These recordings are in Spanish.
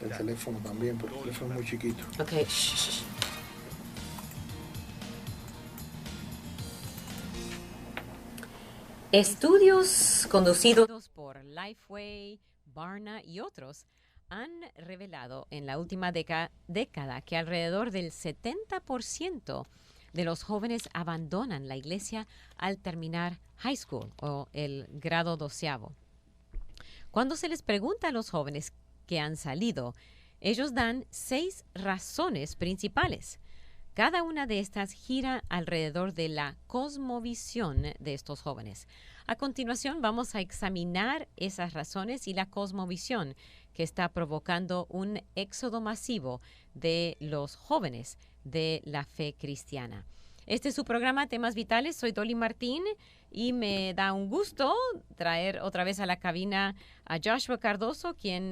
El teléfono también, porque el teléfono es muy chiquito. Ok. Shh. Estudios conducidos por Lifeway, Barna y otros han revelado en la última década que alrededor del 70% de los jóvenes abandonan la iglesia al terminar high school o el grado 12º. Cuando se les pregunta a los jóvenes que han salido, ellos dan 6 razones principales. Cada una de estas gira alrededor de la cosmovisión de estos jóvenes. A continuación vamos a examinar esas razones y la cosmovisión que está provocando un éxodo masivo de los jóvenes de la fe cristiana. Este es su programa Temas Vitales. Soy Dolly Martín y me da un gusto traer otra vez a la cabina a Joshua Cardoso, quien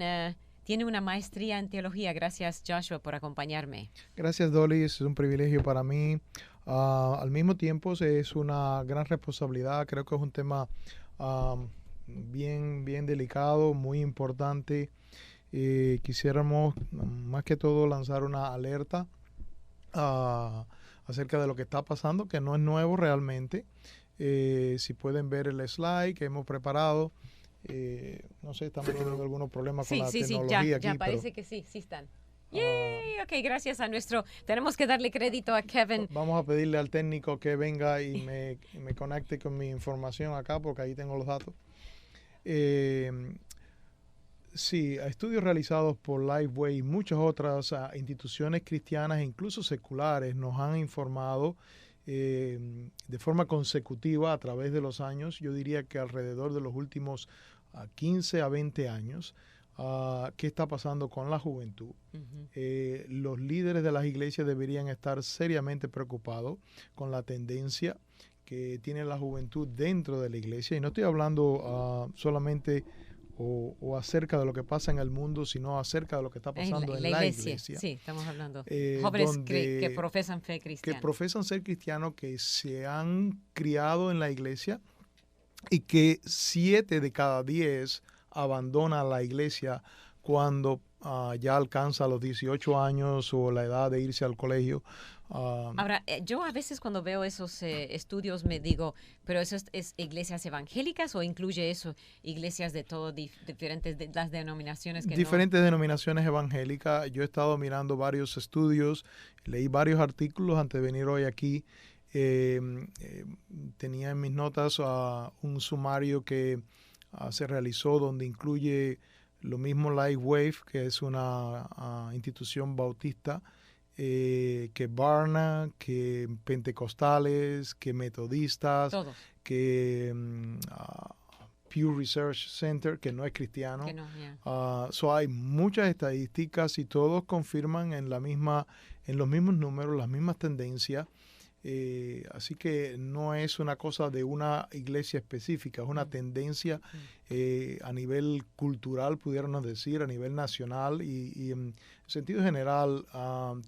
tiene una maestría en teología. Gracias, Joshua, por acompañarme. Gracias, Dolly. Es un privilegio para mí. Al mismo tiempo, es una gran responsabilidad. Creo que es un tema bien delicado, muy importante. Quisiéramos, más que todo, lanzar una alerta acerca de lo que está pasando, que no es nuevo realmente. Si pueden ver el slide que hemos preparado. No sé, estamos teniendo algunos problemas con la tecnología aquí. Ya parece que sí están. ¡Yay! Ok, gracias a tenemos que darle crédito a Kevin. Vamos a pedirle al técnico que venga y me conecte con mi información acá, porque ahí tengo los datos. Sí, estudios realizados por Lifeway y muchas otras instituciones cristianas e incluso seculares nos han informado de forma consecutiva a través de los años, yo diría que alrededor de los últimos 15 a 20 años, qué está pasando con la juventud. Los líderes de las iglesias deberían estar seriamente preocupados con la tendencia que tiene la juventud dentro de la iglesia. Y no estoy hablando solamente o acerca de lo que pasa en el mundo, sino acerca de lo que está pasando en la iglesia. Sí, estamos hablando jóvenes que profesan fe cristiana. Que profesan ser cristianos, que se han criado en la iglesia y que 7 de cada 10 abandonan la iglesia cuando ya alcanza los 18 años o la edad de irse al colegio. Ahora, yo a veces cuando veo esos estudios me digo, ¿pero eso es iglesias evangélicas o incluye eso, iglesias de todo, diferentes de las denominaciones? Diferentes denominaciones evangélicas. Yo he estado mirando varios estudios, leí varios artículos antes de venir hoy aquí. Tenía en mis notas un sumario que se realizó donde incluye lo mismo Lifeway, que es una institución bautista, que Barna, que pentecostales, que metodistas, todos. Que Pew Research Center, que no es cristiano. Que no, yeah. Hay muchas estadísticas y todos confirman en los mismos números, las mismas tendencias. Así que no es una cosa de una iglesia específica, es una tendencia a nivel cultural, pudiéramos decir, a nivel nacional y en sentido general,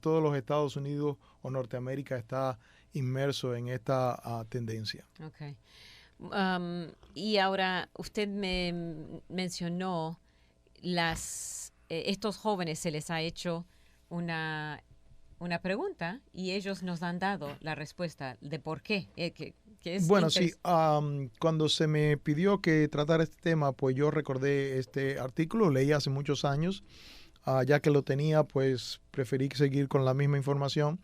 todos los Estados Unidos o Norteamérica está inmerso en esta tendencia. Okay. Y ahora usted me mencionó estos jóvenes se les ha hecho una pregunta y ellos nos han dado la respuesta de por qué. Bueno, sí, cuando se me pidió que tratara este tema, pues yo recordé este artículo, leí hace muchos años, ya que lo tenía, pues preferí seguir con la misma información,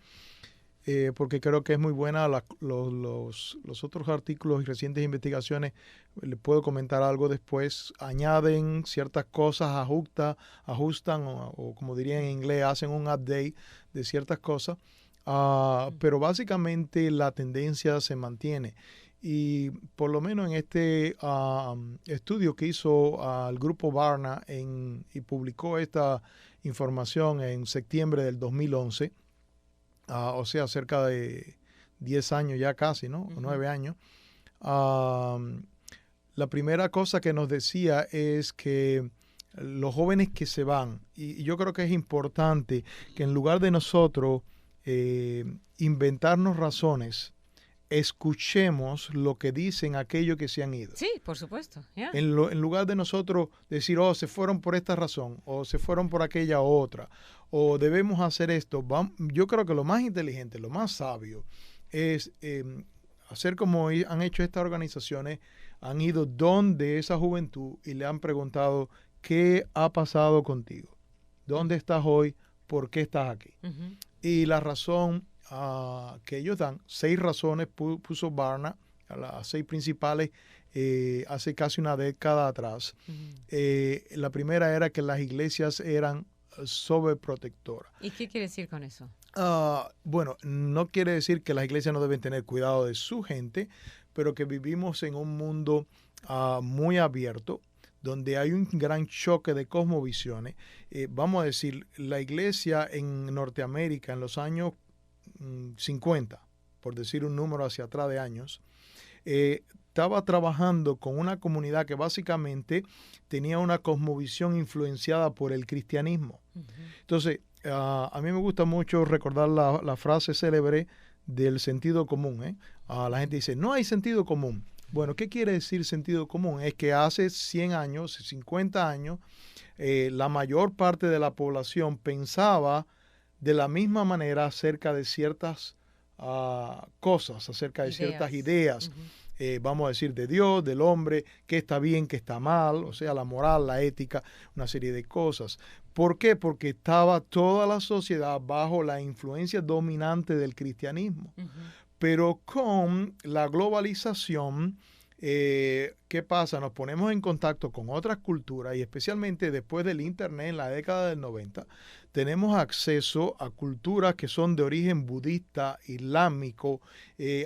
porque creo que es muy buena. Los otros artículos y recientes investigaciones, les puedo comentar algo después, añaden ciertas cosas, ajustan o como diría en inglés, hacen un update de ciertas cosas, pero básicamente la tendencia se mantiene. Y por lo menos en este estudio que hizo el grupo Barna y publicó esta información en septiembre del 2011, o sea, cerca de 10 años ya casi, ¿no? 9 años. La primera cosa que nos decía es que los jóvenes que se van, y yo creo que es importante que en lugar de nosotros inventarnos razones escuchemos lo que dicen aquellos que se han ido. Sí, por supuesto. Yeah. En lugar de nosotros decir, se fueron por esta razón, o se fueron por aquella otra, o debemos hacer esto. Yo creo que lo más inteligente, lo más sabio, es hacer como han hecho estas organizaciones, han ido donde esa juventud y le han preguntado, ¿qué ha pasado contigo? ¿Dónde estás hoy? ¿Por qué estás aquí? Uh-huh. Y la razón que ellos dan, 6 razones puso Barna, las 6 principales, hace casi una década atrás. Uh-huh. La primera era que las iglesias eran sobreprotectoras. ¿Y qué quiere decir con eso? Bueno, no quiere decir que las iglesias no deben tener cuidado de su gente, pero que vivimos en un mundo muy abierto, donde hay un gran choque de cosmovisiones. Vamos a decir, la iglesia en Norteamérica en los años 50, por decir un número hacia atrás de años, estaba trabajando con una comunidad que básicamente tenía una cosmovisión influenciada por el cristianismo. Uh-huh. Entonces, a mí me gusta mucho recordar la frase célebre del sentido común. La gente dice, no hay sentido común. Bueno, ¿qué quiere decir sentido común? Es que hace 100 años, 50 años, la mayor parte de la población pensaba de la misma manera acerca de ciertas cosas, acerca de ciertas ideas. Uh-huh. Vamos a decir, de Dios, del hombre, qué está bien, qué está mal, o sea, la moral, la ética, una serie de cosas. ¿Por qué? Porque estaba toda la sociedad bajo la influencia dominante del cristianismo. Uh-huh. Pero con la globalización, ¿qué pasa? Nos ponemos en contacto con otras culturas y especialmente después del Internet en la década del 90, tenemos acceso a culturas que son de origen budista, islámico,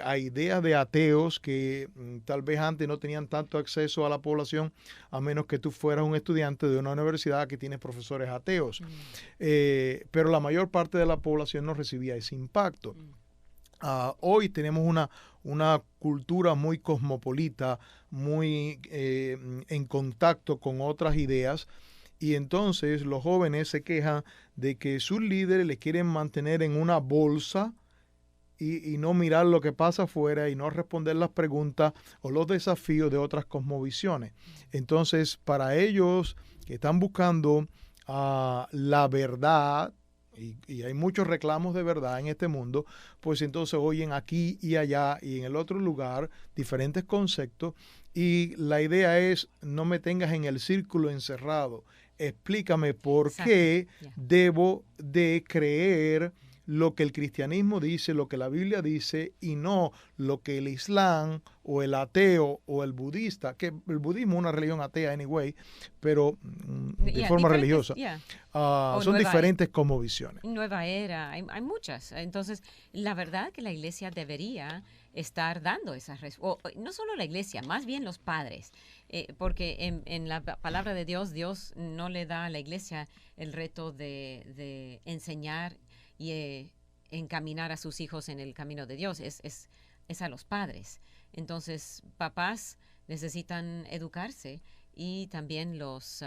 a ideas de ateos que tal vez antes no tenían tanto acceso a la población, a menos que tú fueras un estudiante de una universidad que tiene profesores ateos. Mm. Pero la mayor parte de la población no recibía ese impacto. Hoy tenemos una cultura muy cosmopolita, muy en contacto con otras ideas, y entonces los jóvenes se quejan de que sus líderes les quieren mantener en una bolsa y no mirar lo que pasa afuera y no responder las preguntas o los desafíos de otras cosmovisiones. Entonces, para ellos que están buscando la verdad, y hay muchos reclamos de verdad en este mundo, pues entonces oyen aquí y allá y en el otro lugar diferentes conceptos, y la idea es, no me tengas en el círculo encerrado, explícame por qué debo de creer lo que el cristianismo dice, lo que la Biblia dice, y no lo que el Islam o el ateo o el budista, que el budismo es una religión atea anyway, pero de forma religiosa. Son diferentes cosmovisiones. Nueva era, hay muchas. Entonces, la verdad que la iglesia debería estar dando esas respuestas. No solo la iglesia, más bien los padres. Porque en la palabra de Dios, Dios no le da a la iglesia el reto de enseñar y encaminar a sus hijos en el camino de Dios, es a los padres. Entonces, papás necesitan educarse, y también los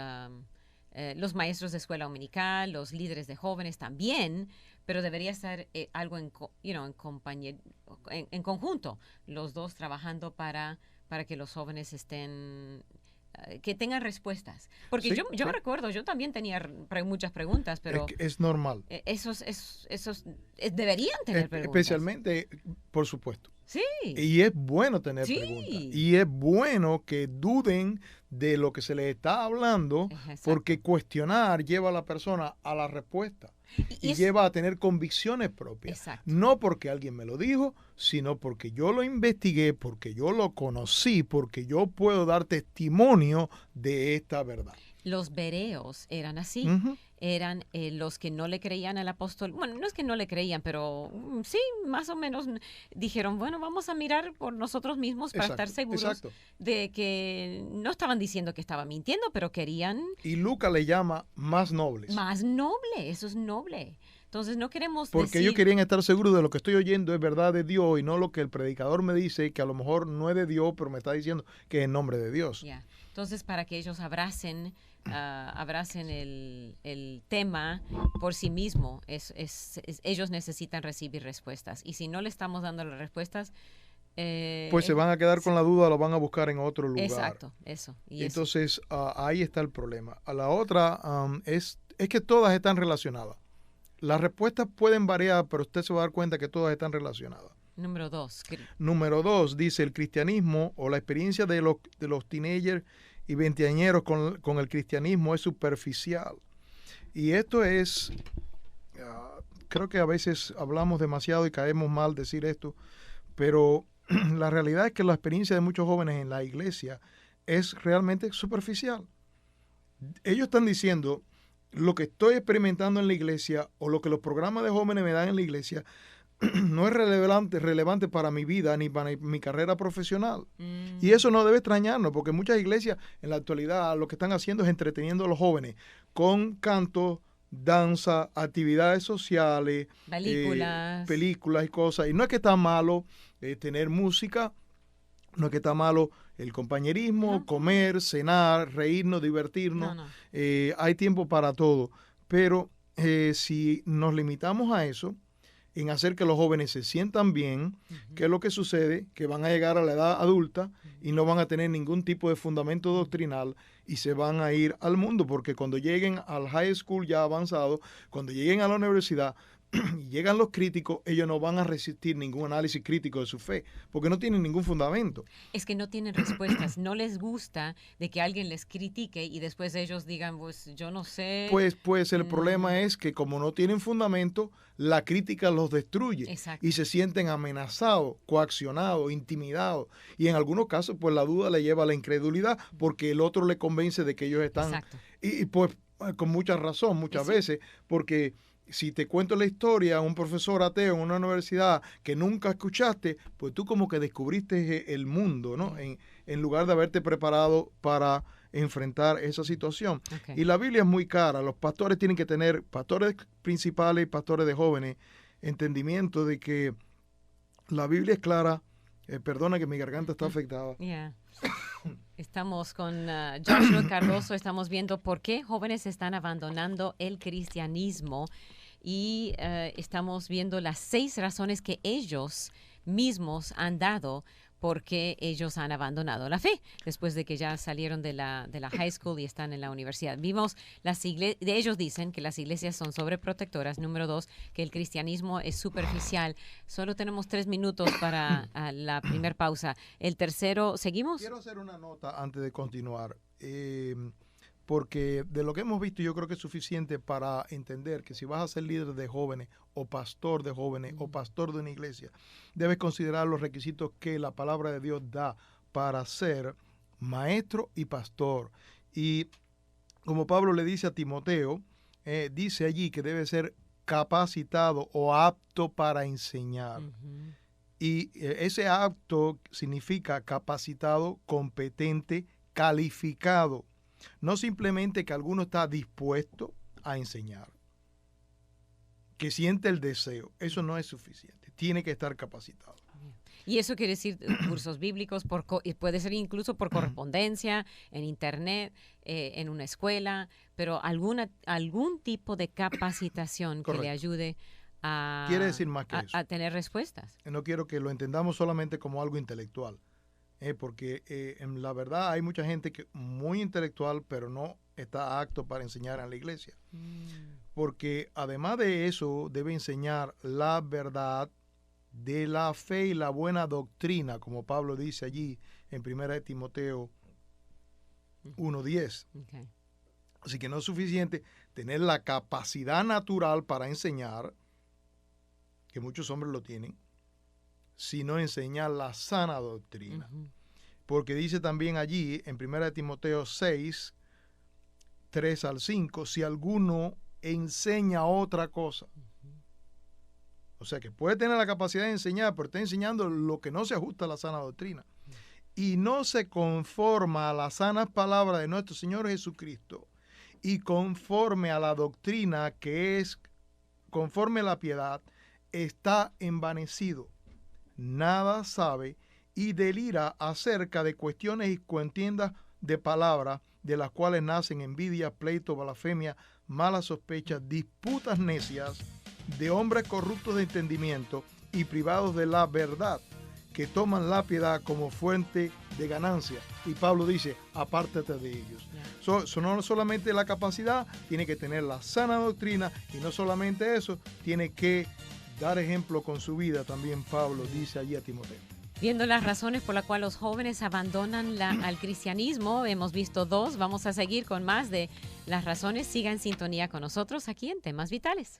maestros de escuela dominical, los líderes de jóvenes también, pero debería estar algo en conjunto, los dos trabajando para que los jóvenes estén... que tengan respuestas. Porque sí, yo me recuerdo, yo también tenía muchas preguntas, pero... Es normal. Esos deberían tener preguntas. Especialmente, por supuesto. Sí. Y es bueno tener preguntas. Y es bueno que duden de lo que se les está hablando, porque cuestionar lleva a la persona a la respuesta. Y lleva a tener convicciones propias. Exacto. No porque alguien me lo dijo, sino porque yo lo investigué, porque yo lo conocí, porque yo puedo dar testimonio de esta verdad. Los bereos eran así. Uh-huh. Eran los que no le creían al apóstol. Bueno, no es que no le creían, pero sí, más o menos dijeron, bueno, vamos a mirar por nosotros mismos para estar seguros de que no estaban diciendo que estaba mintiendo, pero querían... Y Lucas le llama más nobles. Más noble, eso es noble. Entonces no queremos Porque ellos querían estar seguros de lo que estoy oyendo es verdad de Dios y no lo que el predicador me dice, que a lo mejor no es de Dios, pero me está diciendo que es en nombre de Dios. Yeah. Entonces, para que ellos abracen el tema por sí mismo, ellos necesitan recibir respuestas. Y si no le estamos dando las respuestas, pues se van a quedar con la duda, lo van a buscar en otro lugar. Exacto, eso. Entonces, ahí está el problema. A la otra es que todas están relacionadas. Las respuestas pueden variar, pero usted se va a dar cuenta que todas están relacionadas. Número 2. Número 2, dice, el cristianismo o la experiencia de los teenagers y veinteañeros con el cristianismo es superficial. Y esto es, creo que a veces hablamos demasiado y caemos mal decir esto, pero la realidad es que la experiencia de muchos jóvenes en la iglesia es realmente superficial. Ellos están diciendo, lo que estoy experimentando en la iglesia o lo que los programas de jóvenes me dan en la iglesia no es relevante para mi vida ni para mi carrera profesional. Y eso no debe extrañarnos, porque muchas iglesias en la actualidad lo que están haciendo es entreteniendo a los jóvenes con canto, danza, actividades sociales, películas y cosas. Y no es que está malo tener música, no es que está malo el compañerismo, comer, cenar, reírnos, divertirnos. Hay tiempo para todo. Pero si nos limitamos a eso, en hacer que los jóvenes se sientan bien, ¿qué es lo que sucede? Que van a llegar a la edad adulta y no van a tener ningún tipo de fundamento doctrinal y se van a ir al mundo, porque cuando lleguen al high school ya avanzado, cuando lleguen a la universidad, y llegan los críticos, ellos no van a resistir ningún análisis crítico de su fe, porque no tienen ningún fundamento. Es que no tienen respuestas, no les gusta de que alguien les critique y después ellos digan, pues yo no sé. Pues el problema es que como no tienen fundamento, la crítica los destruye. Exacto. Y se sienten amenazados, coaccionados, intimidados. Y en algunos casos, pues la duda le lleva a la incredulidad, porque el otro le convence de que ellos están... Exacto. Y pues con mucha razón, muchas veces, porque... Si te cuento la historia, un profesor ateo en una universidad que nunca escuchaste, pues tú como que descubriste el mundo, ¿no? En lugar de haberte preparado para enfrentar esa situación. Y la Biblia es muy cara. Los pastores tienen que tener, pastores principales y pastores de jóvenes, entendimiento de que la Biblia es clara. Perdona que mi garganta está afectada. Estamos con Joshua Cardoso, estamos viendo por qué jóvenes están abandonando el cristianismo y estamos viendo las 6 razones que ellos mismos han dado por qué ellos han abandonado la fe después de que ya salieron de la high school y están en la universidad. Vimos ellos dicen que las iglesias son sobreprotectoras. Número 2, que el cristianismo es superficial. Solo tenemos 3 minutos para la primer pausa. El tercero, ¿seguimos? Quiero hacer una nota antes de continuar, porque de lo que hemos visto yo creo que es suficiente para entender que si vas a ser líder de jóvenes o pastor de jóvenes o pastor de una iglesia, debes considerar los requisitos que la palabra de Dios da para ser maestro y pastor. Y como Pablo le dice a Timoteo, dice allí que debe ser capacitado o apto para enseñar. Y ese apto significa capacitado, competente, calificado. No simplemente que alguno está dispuesto a enseñar, que siente el deseo. Eso no es suficiente. Tiene que estar capacitado. Y eso quiere decir cursos bíblicos, puede ser incluso por correspondencia, en internet, en una escuela, pero algún tipo de capacitación que le ayude a, quiere decir más que eso, a tener respuestas. No quiero que lo entendamos solamente como algo intelectual. Porque en la verdad hay mucha gente que muy intelectual, pero no está apto para enseñar en la iglesia. Porque además de eso, debe enseñar la verdad de la fe y la buena doctrina, como Pablo dice allí en 1 Timoteo 1:10. Así que no es suficiente tener la capacidad natural para enseñar, que muchos hombres lo tienen, sino enseñar la sana doctrina. Porque dice también allí en 1 Timoteo 6, 3 al 5, si alguno enseña otra cosa. O sea que puede tener la capacidad de enseñar, pero está enseñando lo que no se ajusta a la sana doctrina. Y no se conforma a las sanas palabras de nuestro Señor Jesucristo y conforme a la doctrina que es conforme a la piedad, está envanecido. Nada sabe y delira acerca de cuestiones y contiendas de palabras, de las cuales nacen envidia, pleito, blasfemia, malas sospechas, disputas necias, de hombres corruptos de entendimiento y privados de la verdad, que toman la piedad como fuente de ganancia. Y Pablo dice, apártate de ellos. No solamente la capacidad, tiene que tener la sana doctrina, y no solamente eso, tiene que dar ejemplo con su vida también. Pablo dice allí a Timoteo. Viendo las razones por las cuales los jóvenes abandonan al cristianismo, hemos visto 2. Vamos a seguir con más de las razones. Siga en sintonía con nosotros aquí en Temas Vitales.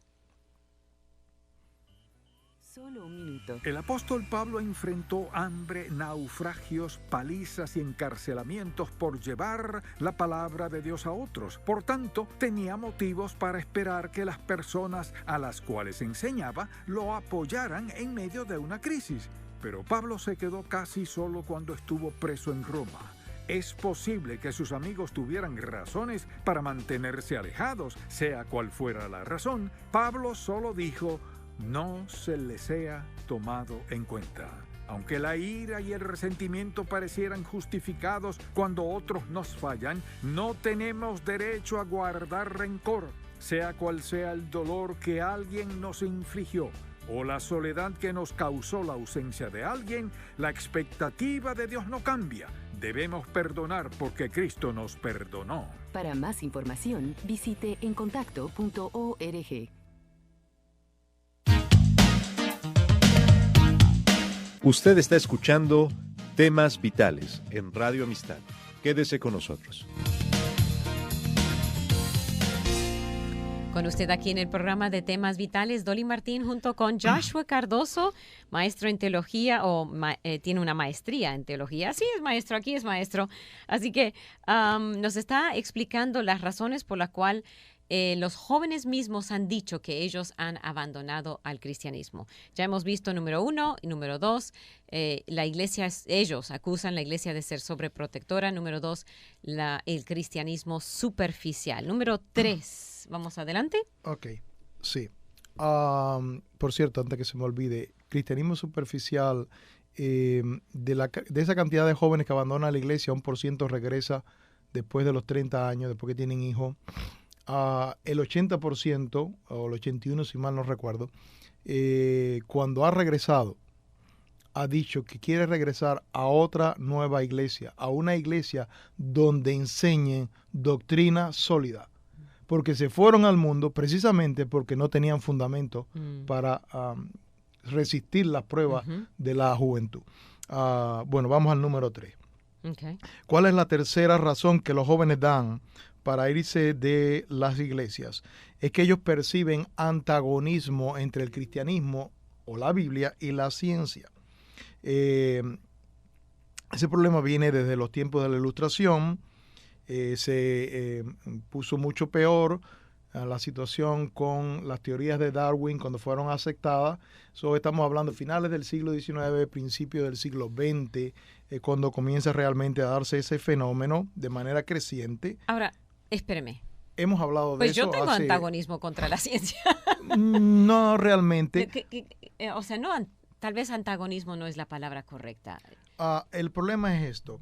Solo un minuto. El apóstol Pablo enfrentó hambre, naufragios, palizas y encarcelamientos por llevar la palabra de Dios a otros. Por tanto, tenía motivos para esperar que las personas a las cuales enseñaba lo apoyaran en medio de una crisis. Pero Pablo se quedó casi solo cuando estuvo preso en Roma. Es posible que sus amigos tuvieran razones para mantenerse alejados, sea cual fuera la razón. Pablo solo dijo: no se les sea tomado en cuenta. Aunque la ira y el resentimiento parecieran justificados cuando otros nos fallan, no tenemos derecho a guardar rencor, sea cual sea el dolor que alguien nos infligió o la soledad que nos causó la ausencia de alguien. La expectativa de Dios no cambia. Debemos perdonar porque Cristo nos perdonó. Para más información, visite encontacto.org. Usted está escuchando Temas Vitales en Radio Amistad. Quédese con nosotros. Con usted aquí en el programa de Temas Vitales, Dolly Martín junto con Joshua Cardoso, maestro en teología, tiene una maestría en teología. Sí, es maestro, aquí es maestro. Así que nos está explicando las razones por las cuales los jóvenes mismos han dicho que ellos han abandonado al cristianismo. Ya hemos visto número 1 y número 2, la iglesia, ellos acusan la iglesia de ser sobreprotectora. Número 2, el cristianismo superficial. Número 3, vamos adelante. Ok, sí. Por cierto, antes que se me olvide, cristianismo superficial, de esa cantidad de jóvenes que abandonan la iglesia, 1% regresa después de los 30 años, después que tienen hijos. El 80% o el 81%, si mal no recuerdo, cuando ha regresado, ha dicho que quiere regresar a otra nueva iglesia, a una iglesia donde enseñen doctrina sólida, porque se fueron al mundo precisamente porque no tenían fundamento para resistir las pruebas de la juventud. Bueno, vamos al número 3. Okay. ¿Cuál es la tercera razón que los jóvenes dan para irse de las iglesias? Es que ellos perciben antagonismo entre el cristianismo o la Biblia y la ciencia. Ese problema viene desde los tiempos de la Ilustración. Se puso mucho peor la situación con las teorías de Darwin cuando fueron aceptadas. Estamos hablando de finales del siglo XIX, principios del siglo XX, cuando comienza realmente a darse ese fenómeno de manera creciente. Ahora, espéreme. Hemos hablado de pues eso. Pues yo tengo antagonismo contra la ciencia. No, realmente. O sea, no, tal vez antagonismo no es la palabra correcta. El problema es esto.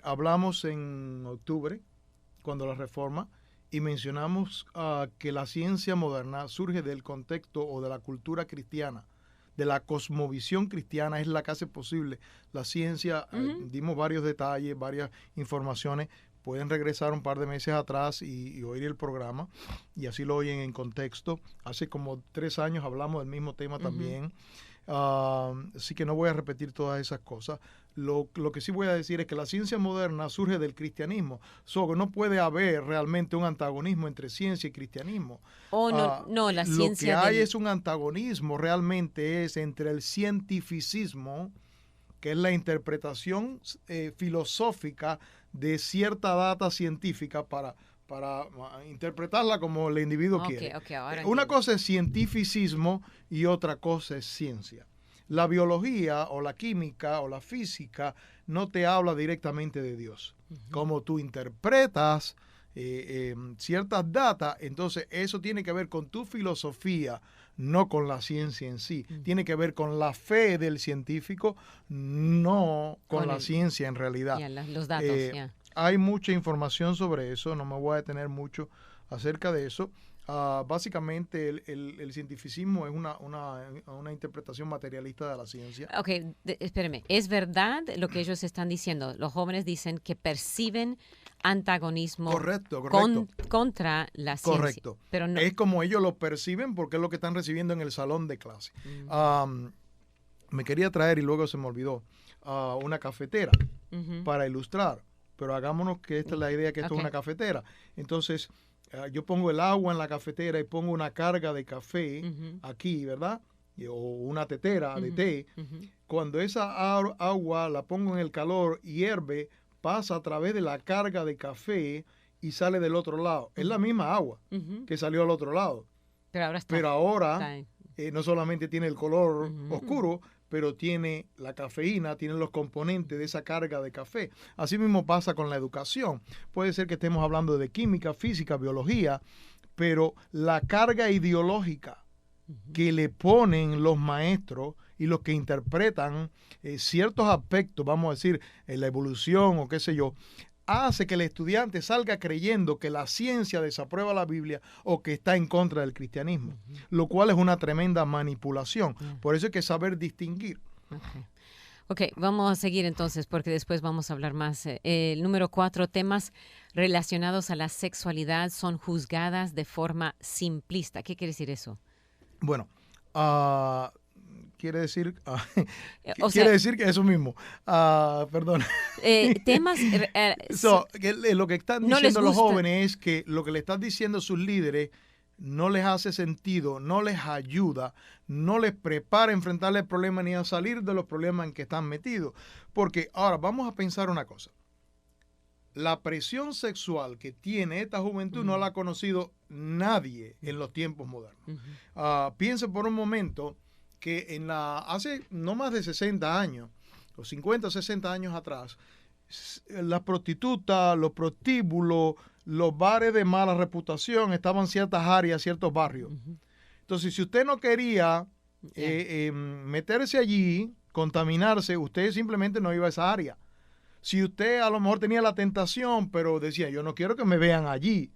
Hablamos en octubre, cuando la reforma, y mencionamos que la ciencia moderna surge del contexto o de la cultura cristiana, de la cosmovisión cristiana, es la que hace posible la ciencia. Dimos varios detalles, varias informaciones. Pueden regresar un par de meses atrás y oír el programa, y así lo oyen en contexto. Hace como 3 años hablamos del mismo tema también. Así que no voy a repetir todas esas cosas. Lo que sí voy a decir es que la ciencia moderna surge del cristianismo. No puede haber realmente un antagonismo entre ciencia y cristianismo. No, la ciencia. Lo que hay es un antagonismo realmente es entre el cientificismo, que es la interpretación filosófica de cierta data científica para interpretarla como el individuo quiere. Una cosa es cientificismo y otra cosa es ciencia. La biología o la química o la física no te habla directamente de Dios. Como tú interpretas ciertas datas, entonces eso tiene que ver con tu filosofía, no con la ciencia en sí. Tiene que ver con la fe del científico, no con la ciencia en realidad. Los datos, Hay mucha información sobre eso, no me voy a detener mucho acerca de eso. Básicamente el cientificismo es una interpretación materialista de la ciencia. Ok, espéreme. ¿Es verdad lo que ellos están diciendo? Los jóvenes dicen que perciben antagonismo Correcto. contra la ciencia. Correcto. Pero no. Es como ellos lo perciben porque es lo que están recibiendo en el salón de clase. Me quería traer, y luego se me olvidó, una cafetera para ilustrar. Pero hagámonos que esta es la idea, que esto es una cafetera. Entonces, yo pongo el agua en la cafetera y pongo una carga de café aquí, ¿verdad? O una tetera de té. Cuando esa agua la pongo en el calor, hierve, pasa a través de la carga de café y sale del otro lado. Es la misma agua que salió al otro lado. Pero ahora no solamente tiene el color oscuro, pero tiene la cafeína, tiene los componentes de esa carga de café. Así mismo pasa con la educación. Puede ser que estemos hablando de química, física, biología, pero la carga ideológica que le ponen los maestros y los que interpretan ciertos aspectos, vamos a decir, en la evolución o qué sé yo, hace que el estudiante salga creyendo que la ciencia desaprueba la Biblia o que está en contra del cristianismo, lo cual es una tremenda manipulación. Por eso hay que saber distinguir. Ok, vamos a seguir entonces porque después vamos a hablar más. El número 4, temas relacionados a la sexualidad son juzgadas de forma simplista. ¿Qué quiere decir eso? Bueno, quiere decir quiere decir que eso mismo. Perdón. Temas... lo que están diciendo los jóvenes es que lo que le están diciendo sus líderes no les hace sentido, no les ayuda, no les prepara a enfrentar el problema ni a salir de los problemas en que están metidos. Porque ahora vamos a pensar una cosa. La presión sexual que tiene esta juventud no la ha conocido nadie en los tiempos modernos. Piense por un momento que hace no más de 60 años, o 50 o 60 años atrás, las prostitutas, los prostíbulos, los bares de mala reputación estaban en ciertas áreas, ciertos barrios. Entonces, si usted no quería meterse allí, contaminarse, usted simplemente no iba a esa área. Si usted a lo mejor tenía la tentación, pero decía, yo no quiero que me vean allí,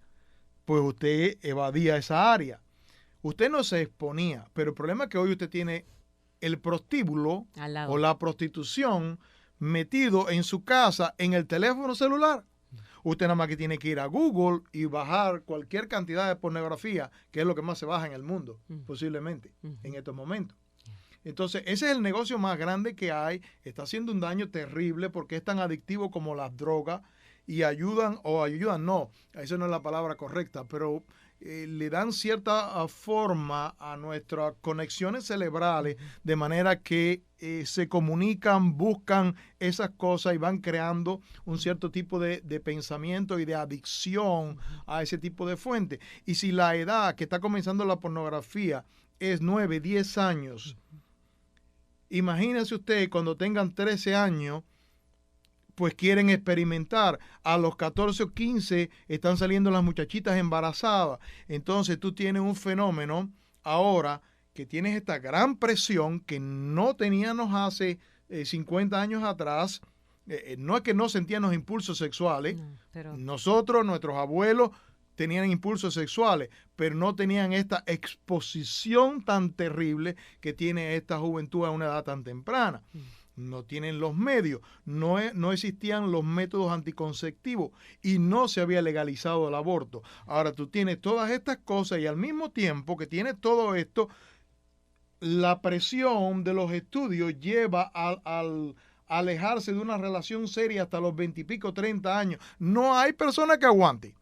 pues usted evadía esa área. Usted no se exponía, pero el problema es que hoy usted tiene el prostíbulo o la prostitución metido en su casa, en el teléfono celular. Usted nada más que tiene que ir a Google y bajar cualquier cantidad de pornografía, que es lo que más se baja en el mundo, posiblemente, en estos momentos. Entonces, ese es el negocio más grande que hay. Está haciendo un daño terrible porque es tan adictivo como las drogas y ayudan, no, esa no es la palabra correcta, pero le dan cierta forma a nuestras conexiones cerebrales de manera que se comunican, buscan esas cosas y van creando un cierto tipo de pensamiento y de adicción a ese tipo de fuente. Y si la edad que está comenzando la pornografía es 9, 10 años, imagínese usted cuando tengan 13 años, pues quieren experimentar. A los 14 o 15 están saliendo las muchachitas embarazadas. Entonces tú tienes un fenómeno ahora que tienes esta gran presión que no teníamos hace 50 años atrás. No es que no sentíamos impulsos sexuales. Pero nosotros, nuestros abuelos, tenían impulsos sexuales, pero no tenían esta exposición tan terrible que tiene esta juventud a una edad tan temprana. No tienen los medios, no existían los métodos anticonceptivos y no se había legalizado el aborto. Ahora tú tienes todas estas cosas y al mismo tiempo que tienes todo esto, la presión de los estudios lleva al alejarse de una relación seria hasta los 20 y pico, 30 años. No hay persona que aguante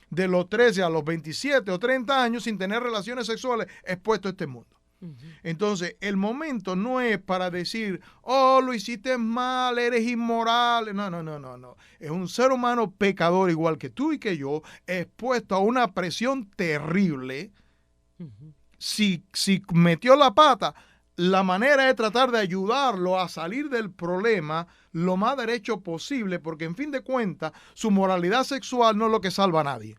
de los 13 a los 27 o 30 años sin tener relaciones sexuales expuesto a este mundo. Entonces, el momento no es para decir, oh, lo hiciste mal, eres inmoral. No. Es un ser humano pecador igual que tú y que yo, expuesto a una presión terrible. Si metió la pata, la manera es tratar de ayudarlo a salir del problema lo más derecho posible, porque en fin de cuentas, su moralidad sexual no es lo que salva a nadie.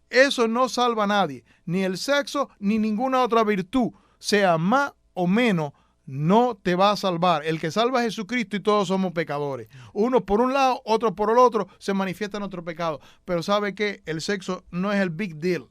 Eso no salva a nadie, ni el sexo, ni ninguna otra virtud, sea más o menos, no te va a salvar. El que salva es Jesucristo y todos somos pecadores. Uno por un lado, otro por el otro, se manifiesta nuestro pecado. Pero ¿sabe qué? El sexo no es el big deal.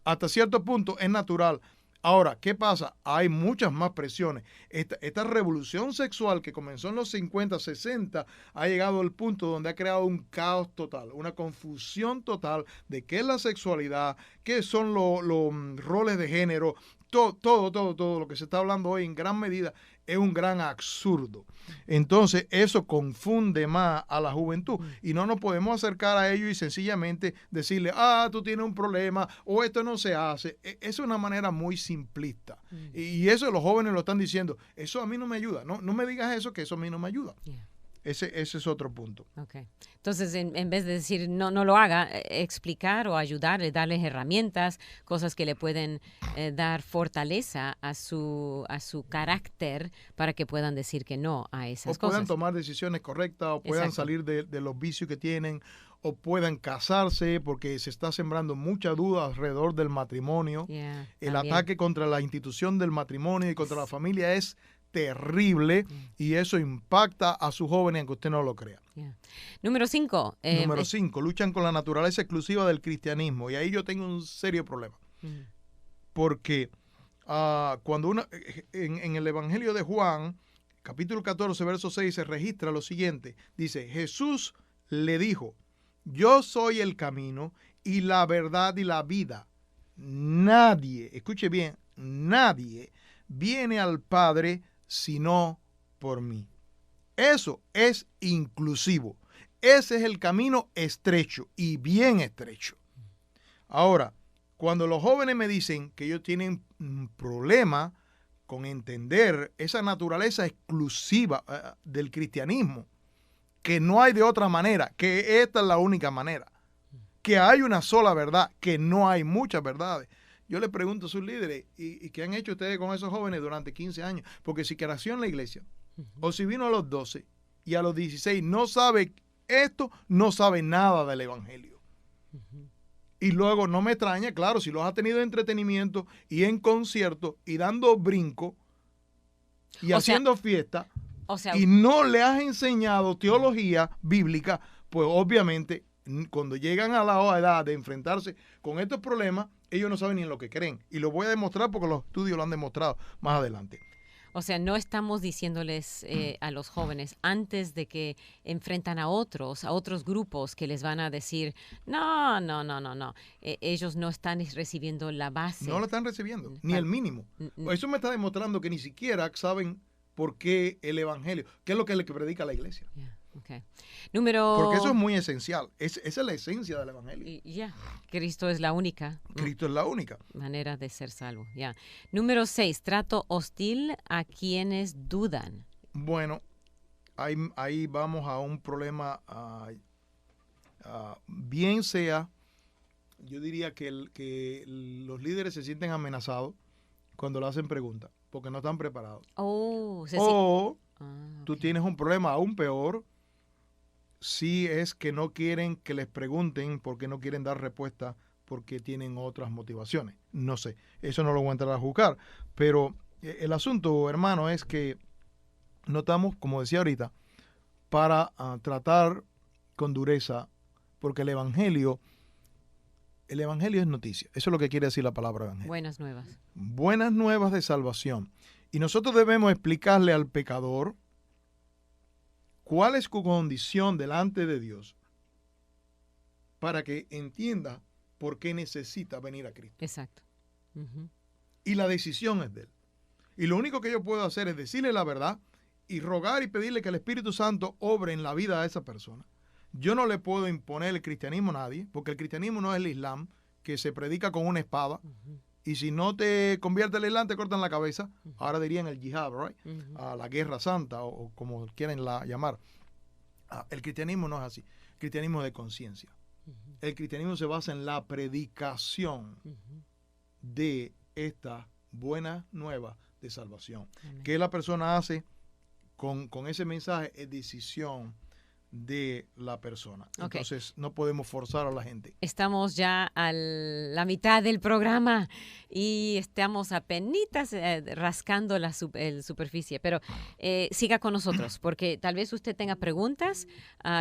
hasta cierto punto es natural. Ahora, ¿qué pasa? Hay muchas más presiones. Esta revolución sexual que comenzó en los 50, 60, ha llegado al punto donde ha creado un caos total, una confusión total de qué es la sexualidad, qué son los roles de género. Todo lo que se está hablando hoy en gran medida es un gran absurdo. Entonces eso confunde más a la juventud y no nos podemos acercar a ellos y sencillamente decirle, tú tienes un problema o esto no se hace. Es una manera muy simplista. Y eso los jóvenes lo están diciendo, eso a mí no me ayuda. No me digas eso, que eso a mí no me ayuda. Yeah. Ese es otro punto. Okay. Entonces, en vez de decir no lo haga, explicar o ayudarle, darles herramientas, cosas que le pueden dar fortaleza a su carácter para que puedan decir que no a esas cosas. O puedan tomar decisiones correctas, o puedan salir de los vicios que tienen, o puedan casarse, porque se está sembrando mucha duda alrededor del matrimonio. Yeah, el ataque contra la institución del matrimonio y contra la familia es terrible y eso impacta a sus jóvenes, aunque usted no lo crea. Yeah. Número 5. Número 5, luchan con la naturaleza exclusiva del cristianismo. Y ahí yo tengo un serio problema. Porque cuando en el Evangelio de Juan, capítulo 14, verso 6, se registra lo siguiente. Dice, Jesús le dijo, yo soy el camino y la verdad y la vida. Nadie, escuche bien, nadie viene al Padre sino por mí. Eso es inclusivo. Ese es el camino estrecho y bien estrecho. Ahora, cuando los jóvenes me dicen que ellos tienen un problema con entender esa naturaleza exclusiva del cristianismo, que no hay de otra manera, que esta es la única manera, que hay una sola verdad, que no hay muchas verdades. Yo le pregunto a sus líderes, ¿y qué han hecho ustedes con esos jóvenes durante 15 años? Porque si creció en la iglesia, o si vino a los 12 y a los 16 no sabe esto, no sabe nada del evangelio. Y luego no me extraña, claro, si los ha tenido en entretenimiento y en conciertos y dando brinco y haciendo fiesta, y no le has enseñado teología bíblica, pues obviamente cuando llegan a la edad de enfrentarse con estos problemas, ellos no saben ni en lo que creen. Y lo voy a demostrar porque los estudios lo han demostrado más adelante. O sea, no estamos diciéndoles a los jóvenes antes de que enfrentan a otros grupos que les van a decir, no. Ellos no están recibiendo la base. No lo están recibiendo, ni el mínimo. Eso me está demostrando que ni siquiera saben por qué el evangelio, qué es lo que le predica la iglesia. Yeah. Okay. Porque eso es muy esencial. Esa es la esencia del evangelio. Cristo es la única. Cristo es la única manera de ser salvo. Número 6, trato hostil a quienes dudan. Bueno, ahí vamos a un problema. Bien sea, yo diría que los líderes se sienten amenazados cuando le hacen preguntas, porque no están preparados. Tú tienes un problema aún peor. Si es que no quieren que les pregunten porque no quieren dar respuesta porque tienen otras motivaciones. No sé, eso no lo voy a entrar a juzgar. Pero el asunto, hermano, es que no estamos, como decía ahorita, para tratar con dureza, porque el evangelio es noticia. Eso es lo que quiere decir la palabra evangelio. Buenas nuevas. Buenas nuevas de salvación. Y nosotros debemos explicarle al pecador cuál es su condición delante de Dios para que entienda por qué necesita venir a Cristo. Exacto. Y la decisión es de él. Y lo único que yo puedo hacer es decirle la verdad y rogar y pedirle que el Espíritu Santo obre en la vida de esa persona. Yo no le puedo imponer el cristianismo a nadie, porque el cristianismo no es el Islam, que se predica con una espada. Y si no te convierte al Islam, te cortan la cabeza. Ahora dirían el yihad, right? A la guerra santa, o como quieren llamar. El cristianismo no es así. El cristianismo es de conciencia. El cristianismo se basa en la predicación de esta buena nueva de salvación. ¿Qué la persona hace con ese mensaje? Es decisión de la persona. Entonces no podemos forzar a la gente. Estamos ya a la mitad del programa y estamos apenitas rascando la superficie, pero siga con nosotros porque tal vez usted tenga preguntas,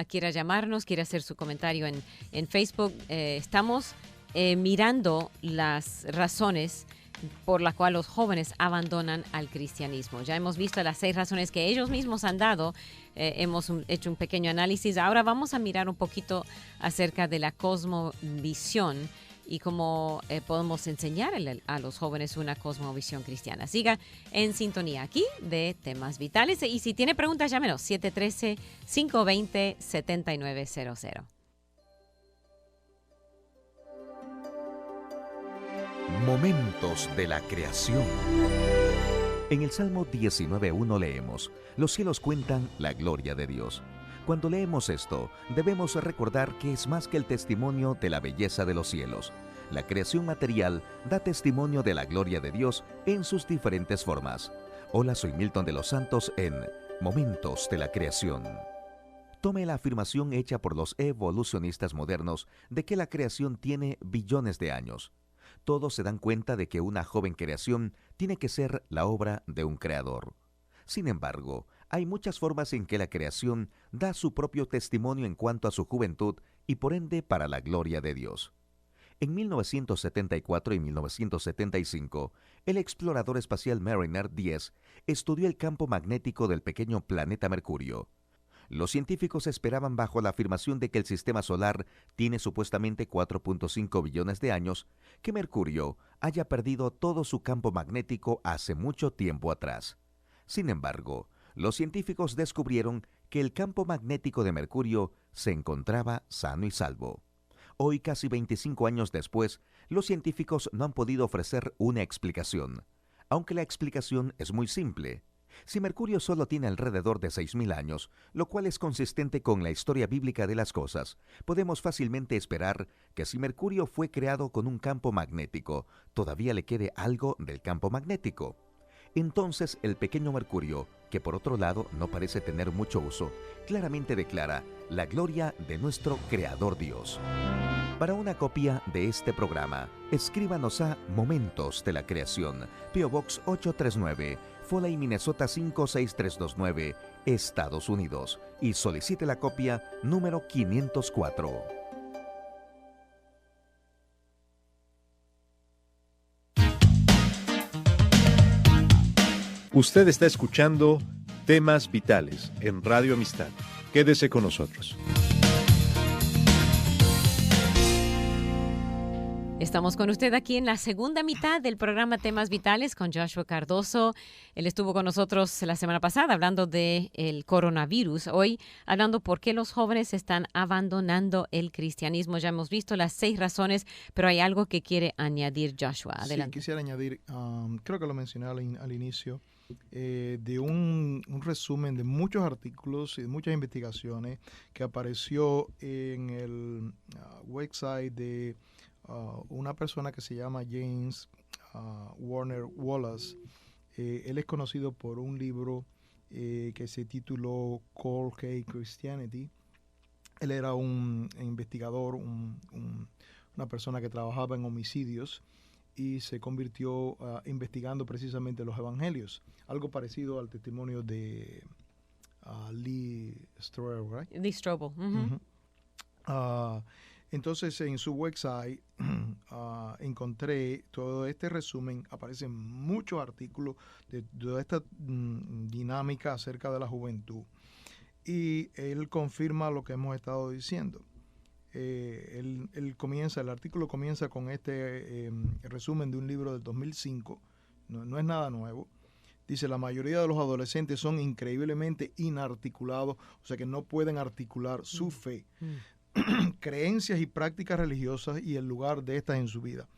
quiera llamarnos, quiera hacer su comentario en Facebook. Estamos mirando las razones por las cuales los jóvenes abandonan al cristianismo. Ya hemos visto las 6 razones que ellos mismos han dado, hemos hecho un pequeño análisis. Ahora vamos a mirar un poquito acerca de la cosmovisión y cómo podemos enseñar a los jóvenes una cosmovisión cristiana. Siga en sintonía aquí de Temas Vitales, y si tiene preguntas, llámenos 713-520-7900. Momentos de la creación. En el Salmo 19:1 leemos: los cielos cuentan la gloria de Dios. Cuando leemos esto, debemos recordar que es más que el testimonio de la belleza de los cielos. La creación material da testimonio de la gloria de Dios en sus diferentes formas. Hola, soy Milton de los Santos en Momentos de la Creación. Tome la afirmación hecha por los evolucionistas modernos de que la creación tiene billones de años. Todos se dan cuenta de que una joven creación tiene que ser la obra de un creador. Sin embargo, hay muchas formas en que la creación da su propio testimonio en cuanto a su juventud y por ende para la gloria de Dios. En 1974 y 1975, el explorador espacial Mariner 10 estudió el campo magnético del pequeño planeta Mercurio. Los científicos esperaban, bajo la afirmación de que el sistema solar tiene supuestamente 4.5 billones de años, que Mercurio haya perdido todo su campo magnético hace mucho tiempo atrás. Sin embargo, los científicos descubrieron que el campo magnético de Mercurio se encontraba sano y salvo. Hoy, casi 25 años después, los científicos no han podido ofrecer una explicación, aunque la explicación es muy simple. Si Mercurio solo tiene alrededor de 6.000 años, lo cual es consistente con la historia bíblica de las cosas, podemos fácilmente esperar que si Mercurio fue creado con un campo magnético, todavía le quede algo del campo magnético. Entonces el pequeño Mercurio, que por otro lado no parece tener mucho uso, claramente declara la gloria de nuestro Creador Dios. Para una copia de este programa, escríbanos a Momentos de la Creación, P.O. Box 839, Foley, Minnesota 56329, Estados Unidos, y solicite la copia número 504. Usted está escuchando Temas Vitales en Radio Amistad. Quédese con nosotros. Estamos con usted aquí en la segunda mitad del programa Temas Vitales con Joshua Cardoso. Él estuvo con nosotros la semana pasada hablando del coronavirus. Hoy hablando por qué los jóvenes están abandonando el cristianismo. Ya hemos visto las 6 razones, pero hay algo que quiere añadir Joshua. Adelante. Sí, quisiera añadir, creo que lo mencioné al inicio, de un resumen de muchos artículos y de muchas investigaciones que apareció en el website de una persona que se llama James Warner Wallace. Él es conocido por un libro que se tituló Cold Case Christianity. Él era un investigador, una persona que trabajaba en homicidios y se convirtió investigando precisamente los evangelios. Algo parecido al testimonio de Lee Strobel, right? Lee Strobel. Uh-huh. Entonces, en su website encontré todo este resumen. Aparecen muchos artículos de toda esta dinámica acerca de la juventud. Y él confirma lo que hemos estado diciendo. El artículo comienza con este resumen de un libro del 2005. No es nada nuevo. Dice: la mayoría de los adolescentes son increíblemente inarticulados, o sea que no pueden articular su fe, creencias y prácticas religiosas y el lugar de estas en su vida.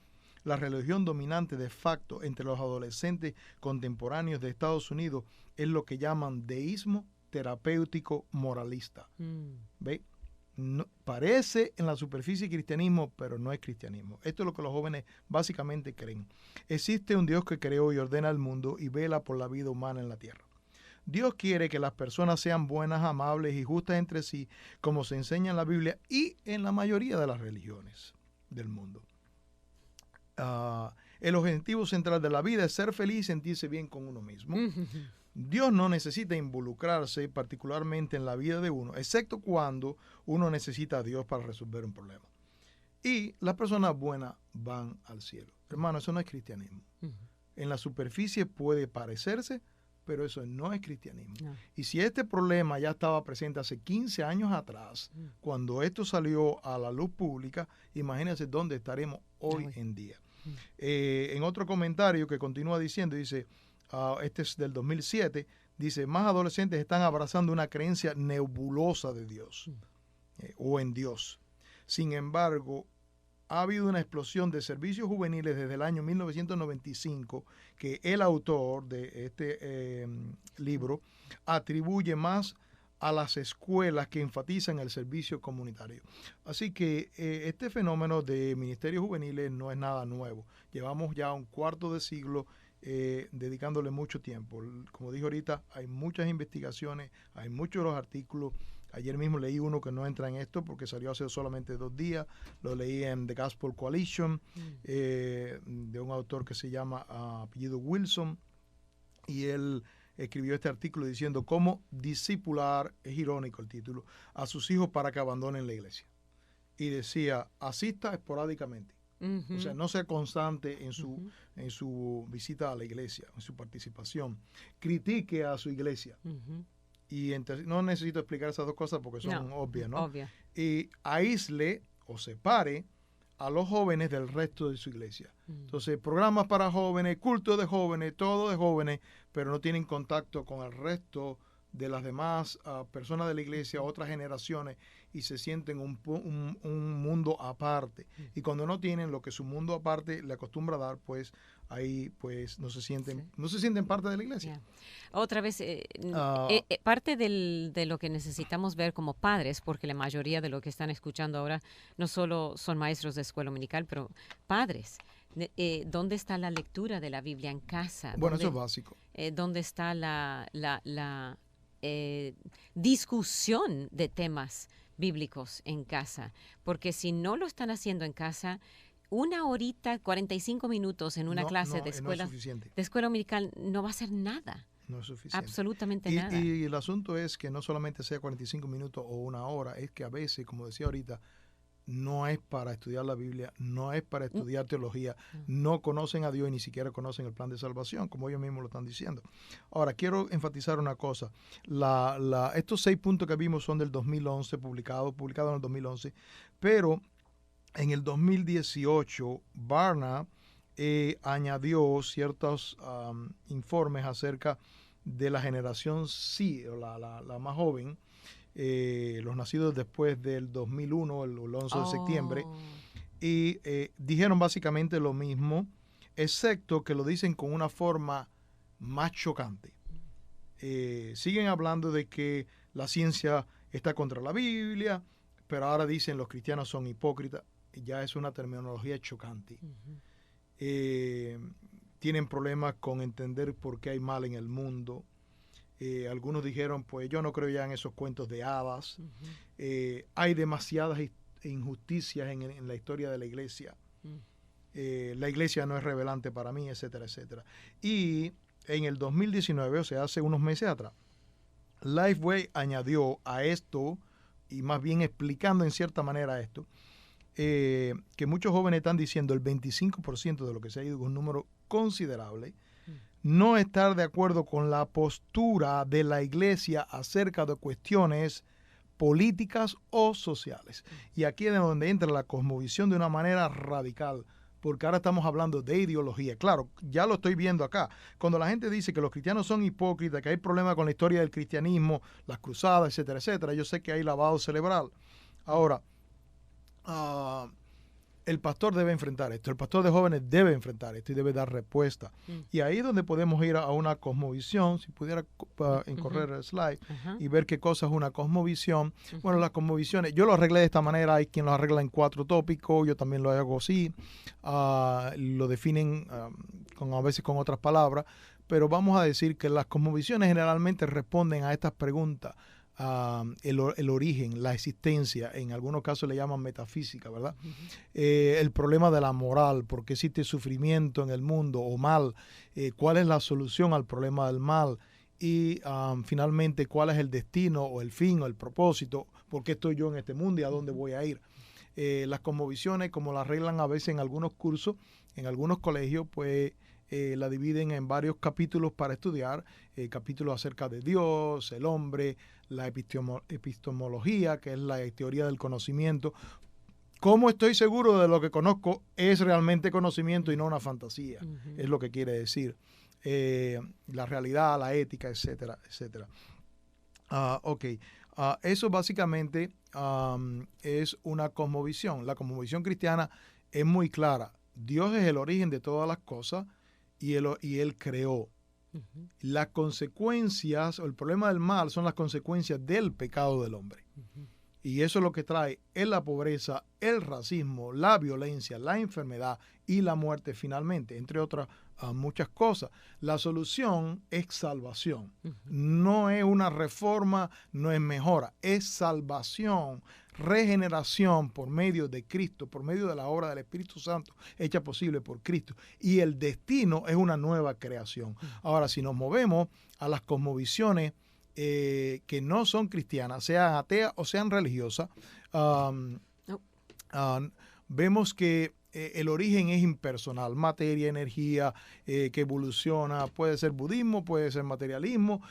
La religión dominante de facto entre los adolescentes contemporáneos de Estados Unidos es lo que llaman deísmo terapéutico moralista. ¿Ve? No, parece en la superficie cristianismo, pero no es cristianismo. Esto es lo que los jóvenes básicamente creen. Existe un Dios que creó y ordena el mundo y vela por la vida humana en la tierra. Dios quiere que las personas sean buenas, amables y justas entre sí, como se enseña en la Biblia y en la mayoría de las religiones del mundo. El objetivo central de la vida es ser feliz y sentirse bien con uno mismo. Dios no necesita involucrarse particularmente en la vida de uno, excepto cuando uno necesita a Dios para resolver un problema. y las personas buenas van al cielo. Hermano, eso no es cristianismo. En la superficie puede parecerse, pero eso no es cristianismo. No. Y si este problema ya estaba presente hace 15 años atrás, cuando esto salió a la luz pública, imagínense dónde estaremos hoy en día. En otro comentario que continúa diciendo, dice, este es del 2007, dice, más adolescentes están abrazando una creencia nebulosa de Dios o en Dios. Sin embargo, ha habido una explosión de servicios juveniles desde el año 1995 que el autor de este libro atribuye más a las escuelas que enfatizan el servicio comunitario. Así que este fenómeno de ministerios juveniles no es nada nuevo. Llevamos ya un cuarto de siglo dedicándole mucho tiempo. Como dije ahorita, hay muchas investigaciones, hay muchos los artículos. Ayer mismo leí uno que no entra en esto porque salió hace solamente 2 días. Lo leí en The Gospel Coalition, de un autor que se llama apellido Wilson. Y él escribió este artículo diciendo cómo discipular, es irónico el título, a sus hijos para que abandonen la iglesia. Y decía, asista esporádicamente. O sea, no sea constante en su visita a la iglesia, en su participación. Critique a su iglesia. Y no necesito explicar esas dos cosas porque son obvias, ¿no? Obvia. Y aísle o separe a los jóvenes del resto de su iglesia. Entonces, programas para jóvenes, culto de jóvenes, todo de jóvenes, pero no tienen contacto con el resto de las demás personas de la iglesia, otras generaciones, y se sienten un mundo aparte. Y cuando no tienen lo que su mundo aparte le acostumbra a dar, pues ahí pues no se sienten parte de la iglesia. Yeah. Otra vez, parte de lo que necesitamos ver como padres, porque la mayoría de lo que están escuchando ahora no solo son maestros de escuela dominical, pero padres. ¿Dónde está la lectura de la Biblia en casa? Bueno, eso es básico. ¿Dónde está la discusión de temas bíblicos en casa? Porque si no lo están haciendo en casa, 1 horita, 45 minutos en una clase de escuela dominical no va a ser nada. No es suficiente. Absolutamente nada. Y el asunto es que no solamente sea 45 minutos o 1 hora, es que a veces, como decía ahorita, no es para estudiar la Biblia, no es para estudiar teología, no conocen a Dios y ni siquiera conocen el plan de salvación, como ellos mismos lo están diciendo. Ahora, quiero enfatizar una cosa. Estos 6 puntos que vimos son del 2011, publicados en el 2011, pero en el 2018, Barna añadió ciertos informes acerca de la generación C, la más joven, los nacidos después del 2001, el 11 de septiembre, y dijeron básicamente lo mismo, excepto que lo dicen con una forma más chocante. Siguen hablando de que la ciencia está contra la Biblia, pero ahora dicen los cristianos son hipócritas. Ya es una terminología chocante. Tienen problemas con entender por qué hay mal en el mundo. Algunos dijeron, pues yo no creo ya en esos cuentos de hadas. Hay demasiadas injusticias en la historia de la iglesia. La iglesia no es relevante para mí, etcétera, etcétera. Y en el 2019, o sea, hace unos meses atrás, Lifeway añadió a esto, y más bien explicando en cierta manera esto, que muchos jóvenes están diciendo el 25% de lo que se ha ido, un número considerable, no estar de acuerdo con la postura de la iglesia acerca de cuestiones políticas o sociales. Y aquí es donde entra la cosmovisión de una manera radical, porque ahora estamos hablando de ideología. Claro, ya lo estoy viendo acá. Cuando la gente dice que los cristianos son hipócritas, que hay problemas con la historia del cristianismo, las cruzadas, etcétera, etcétera, yo sé que hay lavado cerebral. Ahora, el pastor debe enfrentar esto, el pastor de jóvenes debe enfrentar esto y debe dar respuesta. Y ahí es donde podemos ir a una cosmovisión, si pudiera correr el slide y ver qué cosa es una cosmovisión. Bueno, las cosmovisiones, yo lo arreglé de esta manera, hay quien lo arregla en 4 tópicos, yo también lo hago así, lo definen a veces con otras palabras, pero vamos a decir que las cosmovisiones generalmente responden a estas preguntas. El origen, la existencia, en algunos casos le llaman metafísica, ¿verdad? El problema de la moral, por qué existe sufrimiento en el mundo o mal, cuál es la solución al problema del mal y finalmente cuál es el destino o el fin o el propósito, por qué estoy yo en este mundo y a dónde voy a ir. las cosmovisiones, como las arreglan a veces en algunos cursos, en algunos colegios, pues la dividen en varios capítulos para estudiar, capítulos acerca de Dios, el hombre, la epistemología, que es la teoría del conocimiento. ¿Cómo estoy seguro de lo que conozco es realmente conocimiento y no una fantasía? Es lo que quiere decir. La realidad, la ética, etcétera, etcétera. Eso básicamente es una cosmovisión. La cosmovisión cristiana es muy clara. Dios es el origen de todas las cosas y Él creó. Las consecuencias, o el problema del mal, son las consecuencias del pecado del hombre. Y eso es lo que trae la pobreza, el racismo, la violencia, la enfermedad y la muerte finalmente, entre otras muchas cosas. La solución es salvación. No es una reforma, no es mejora, es salvación, regeneración por medio de Cristo, por medio de la obra del Espíritu Santo hecha posible por Cristo. Y el destino es una nueva creación. Ahora, si nos movemos a las cosmovisiones que no son cristianas, sean ateas o sean religiosas, vemos que el origen es impersonal, materia, energía, que evoluciona, puede ser budismo, puede ser materialismo,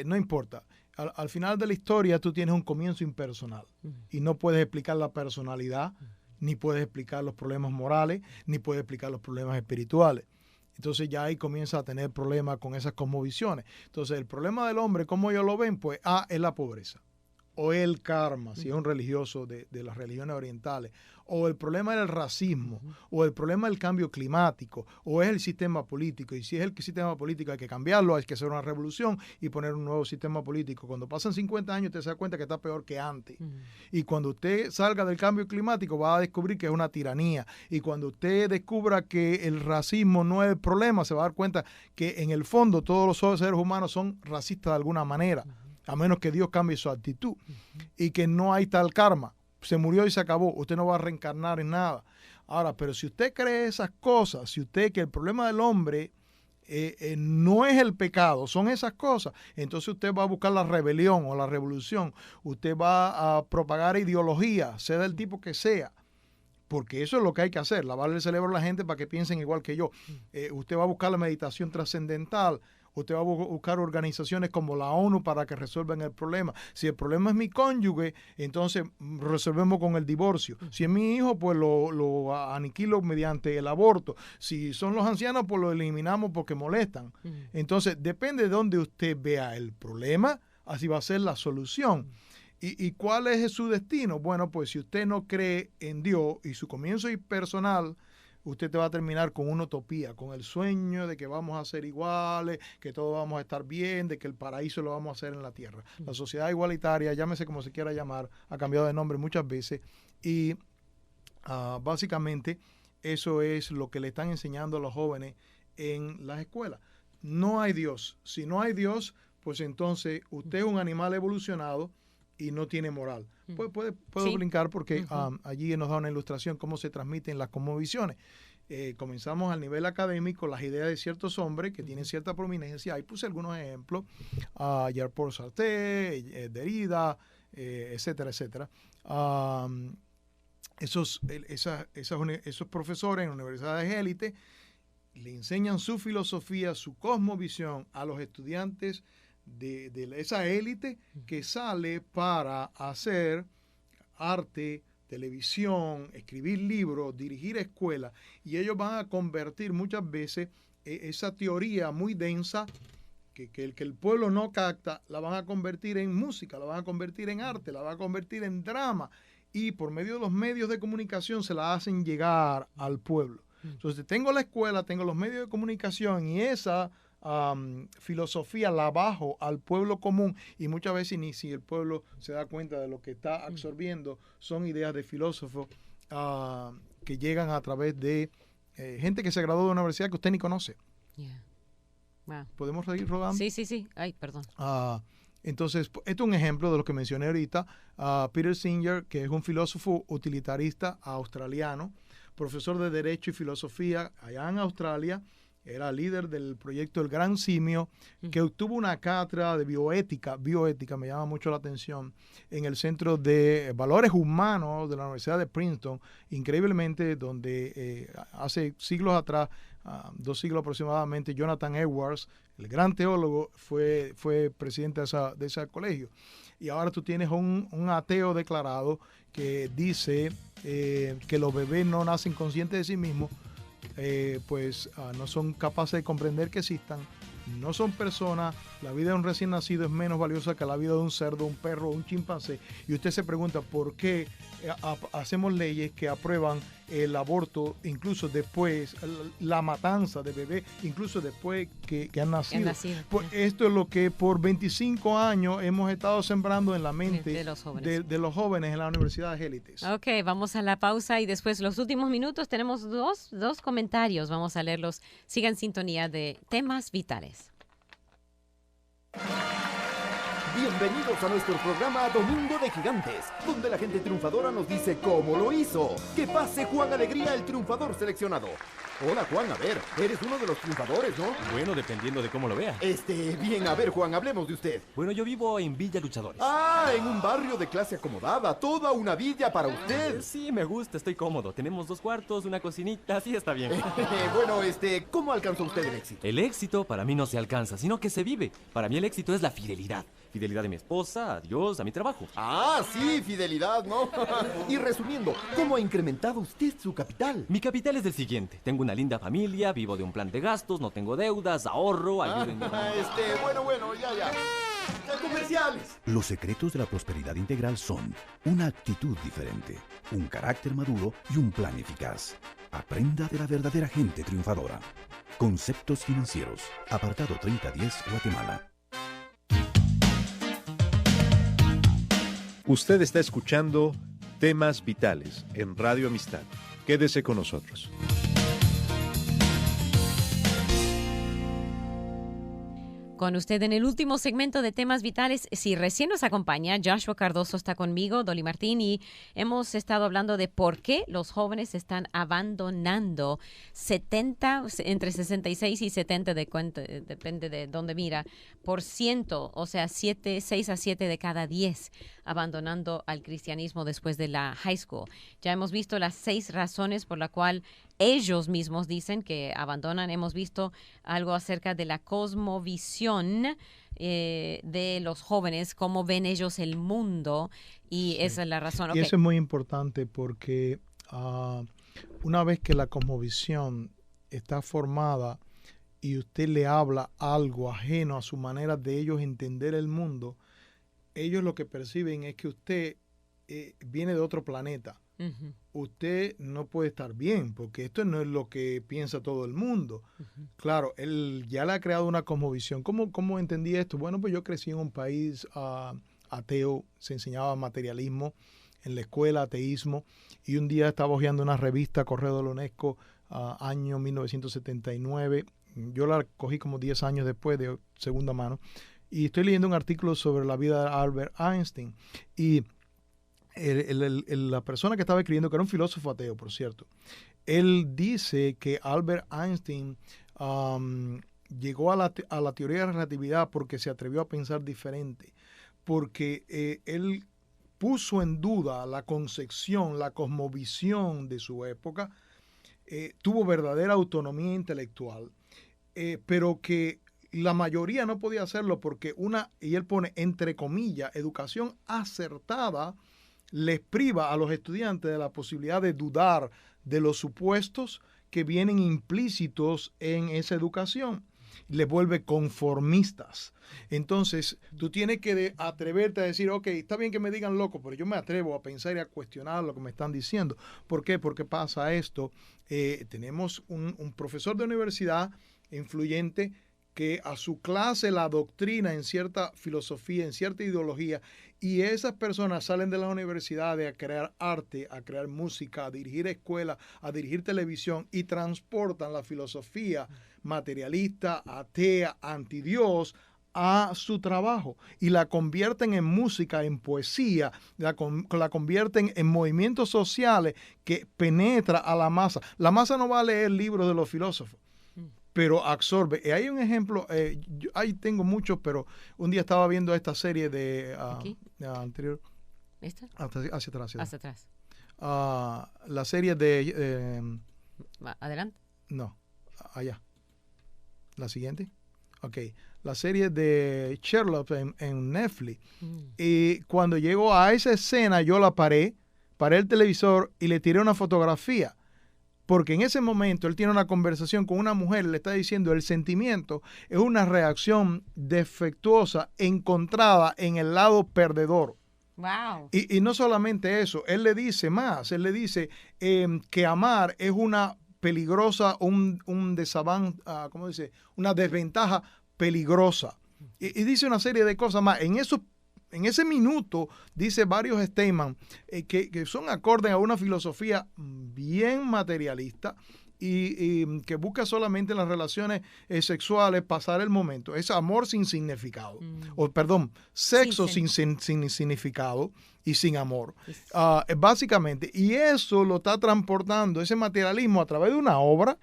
no importa. Al final de la historia tú tienes un comienzo impersonal y no puedes explicar la personalidad, ni puedes explicar los problemas morales, ni puedes explicar los problemas espirituales. Entonces ya ahí comienza a tener problemas con esas cosmovisiones. Entonces el problema del hombre, ¿cómo ellos lo ven? Pues es la pobreza, o el karma, si es un religioso de las religiones orientales, o el problema del racismo, o el problema del cambio climático, o es el sistema político. Y si es el sistema político hay que cambiarlo, hay que hacer una revolución y poner un nuevo sistema político. Cuando pasan 50 años usted se da cuenta que está peor que antes. Y cuando usted salga del cambio climático va a descubrir que es una tiranía. Y cuando usted descubra que el racismo no es el problema, se va a dar cuenta que en el fondo todos los seres humanos son racistas de alguna manera, a menos que Dios cambie su actitud, y que no hay tal karma. Se murió y se acabó. Usted no va a reencarnar en nada. Ahora, pero si usted cree esas cosas, si usted que el problema del hombre no es el pecado, son esas cosas, entonces usted va a buscar la rebelión o la revolución. Usted va a propagar ideología, sea del tipo que sea. Porque eso es lo que hay que hacer, lavarle el cerebro a la gente para que piensen igual que yo. Usted va a buscar la meditación trascendental. Usted va a buscar organizaciones como la ONU para que resuelvan el problema. Si el problema es mi cónyuge, entonces resolvemos con el divorcio. Si es mi hijo, pues lo aniquilo mediante el aborto. Si son los ancianos, pues lo eliminamos porque molestan. Entonces, depende de dónde usted vea el problema, así va a ser la solución. ¿Y cuál es su destino? Bueno, pues si usted no cree en Dios y su comienzo es personal, usted te va a terminar con una utopía, con el sueño de que vamos a ser iguales, que todos vamos a estar bien, de que el paraíso lo vamos a hacer en la tierra. La sociedad igualitaria, llámese como se quiera llamar, ha cambiado de nombre muchas veces y básicamente eso es lo que le están enseñando a los jóvenes en las escuelas. No hay Dios. Si no hay Dios, pues entonces usted es un animal evolucionado y no tiene moral. Puedo brincar porque allí nos da una ilustración cómo se transmiten las cosmovisiones. Comenzamos al nivel académico, las ideas de ciertos hombres que tienen cierta prominencia. Ahí puse algunos ejemplos, Jean-Paul Sartre, Derrida, etcétera, etcétera. Esos profesores en universidades élite le enseñan su filosofía, su cosmovisión a los estudiantes de esa élite que sale para hacer arte, televisión, escribir libros, dirigir escuelas, y ellos van a convertir muchas veces esa teoría muy densa que el pueblo no capta, la van a convertir en música, la van a convertir en arte, la van a convertir en drama, y por medio de los medios de comunicación se la hacen llegar al pueblo. Entonces tengo la escuela, tengo los medios de comunicación y esa filosofía la bajo al pueblo común, y muchas veces ni si el pueblo se da cuenta de lo que está absorbiendo, son ideas de filósofos que llegan a través de gente que se graduó de una universidad que usted ni conoce. Wow. ¿Podemos seguir rodando? Sí. Ay, perdón. Entonces, esto es un ejemplo de lo que mencioné ahorita. Peter Singer, que es un filósofo utilitarista australiano, profesor de Derecho y Filosofía allá en Australia, era líder del proyecto El Gran Simio, que obtuvo una cátedra de bioética, me llama mucho la atención, en el Centro de Valores Humanos de la Universidad de Princeton, increíblemente, donde hace siglos atrás, 2 siglos aproximadamente, Jonathan Edwards, el gran teólogo, fue presidente de ese colegio. Y ahora tú tienes un ateo declarado que dice que los bebés no nacen conscientes de sí mismos, no son capaces de comprender que existan, no son personas, la vida de un recién nacido es menos valiosa que la vida de un cerdo, un perro, un chimpancé. Y usted se pregunta por qué hacemos leyes que aprueban el aborto incluso después, la matanza de bebés, incluso después que han nacido. Pues esto es lo que por 25 años hemos estado sembrando en la mente de los jóvenes en las universidades élites. Ok, vamos a la pausa y después los últimos minutos tenemos dos comentarios. Vamos a leerlos. Sigan en sintonía de Temas Vitales. Bienvenidos a nuestro programa Domingo de Gigantes, donde la gente triunfadora nos dice cómo lo hizo. Que pase Juan Alegría, el triunfador seleccionado. Hola Juan, a ver, eres uno de los triunfadores, ¿no? Bueno, dependiendo de cómo lo vea. Bien, a ver Juan, hablemos de usted. Bueno, yo vivo en Villa Luchadores. Ah, en un barrio de clase acomodada, toda una villa para usted. Sí, me gusta, estoy cómodo. Tenemos 2 cuartos, una cocinita, sí está bien. Bueno, ¿cómo alcanzó usted el éxito? El éxito para mí no se alcanza, sino que se vive. Para mí el éxito es la fidelidad. Fidelidad de mi esposa, a Dios, a mi trabajo. Ah, sí, fidelidad, ¿no? Y resumiendo, ¿cómo ha incrementado usted su capital? Mi capital es el siguiente. Tengo una linda familia, vivo de un plan de gastos, no tengo deudas, ahorro, ayudo en... Bueno, ya. Comerciales. Los secretos de la prosperidad integral son una actitud diferente, un carácter maduro y un plan eficaz. Aprenda de la verdadera gente triunfadora. Conceptos financieros. Apartado 3010, Guatemala. Usted está escuchando Temas Vitales en Radio Amistad. Quédese con nosotros. Con usted en el último segmento de Temas Vitales. Si recién nos acompaña, Joshua Cardoso está conmigo, Dolly Martín, y hemos estado hablando de por qué los jóvenes están abandonando entre 66 y 70, depende de dónde mira, por ciento, o sea, 6 a 7 de cada 10 abandonando al cristianismo después de la high school. Ya hemos visto las 6 razones por la cual ellos mismos dicen que abandonan. Hemos visto algo acerca de la cosmovisión de los jóvenes, cómo ven ellos el mundo, y esa es la razón. Y eso es muy importante porque una vez que la cosmovisión está formada y usted le habla algo ajeno a su manera de ellos entender el mundo, ellos lo que perciben es que usted viene de otro planeta. Uh-huh. Usted no puede estar bien, porque esto no es lo que piensa todo el mundo. Uh-huh. Claro, él ya le ha creado una cosmovisión. ¿Cómo entendí esto? Bueno, pues yo crecí en un país ateo, se enseñaba materialismo, en la escuela ateísmo, y un día estaba hojeando una revista, Correo de la UNESCO, año 1979. Yo la cogí como 10 años después, de segunda mano, y estoy leyendo un artículo sobre la vida de Albert Einstein. Y la persona que estaba escribiendo, que era un filósofo ateo, por cierto, él dice que Albert Einstein llegó a la teoría de la relatividad porque se atrevió a pensar diferente, porque él puso en duda la concepción, la cosmovisión de su época, tuvo verdadera autonomía intelectual, pero que la mayoría no podía hacerlo porque y él pone entre comillas, educación acertada les priva a los estudiantes de la posibilidad de dudar de los supuestos que vienen implícitos en esa educación. Les vuelve conformistas. Entonces, tú tienes que atreverte a decir, ok, está bien que me digan loco, pero yo me atrevo a pensar y a cuestionar lo que me están diciendo. ¿Por qué? Porque pasa esto. Tenemos un profesor de universidad influyente que a su clase la doctrina en cierta filosofía, en cierta ideología, y esas personas salen de las universidades a crear arte, a crear música, a dirigir escuelas, a dirigir televisión, y transportan la filosofía materialista, atea, antidios, a su trabajo, y la convierten en música, en poesía, la convierten en movimientos sociales que penetra a la masa. La masa no va a leer libros de los filósofos. pero absorbe. Y hay un ejemplo, ahí tengo muchos, pero un día estaba viendo esta serie de anterior. ¿Esta? Hacia atrás. Hacia atrás. La serie de... ¿Adelante? No, allá. ¿La siguiente? Ok. La serie de Sherlock en Netflix. Y cuando llegó a esa escena, yo la paré el televisor y le tiré una fotografía. Porque en ese momento él tiene una conversación con una mujer, le está diciendo el sentimiento es una reacción defectuosa encontrada en el lado perdedor. Wow. Y no solamente eso, él le dice más, él le dice que amar es una peligrosa, ¿cómo dice? Una desventaja peligrosa. Y dice una serie de cosas más. En ese minuto dice varios statements que son acordes a una filosofía bien materialista y que busca solamente en las relaciones sexuales pasar el momento. Es amor sin significado. Sexo sin significado y sin amor. Básicamente. Y eso lo está transportando, ese materialismo, a través de una obra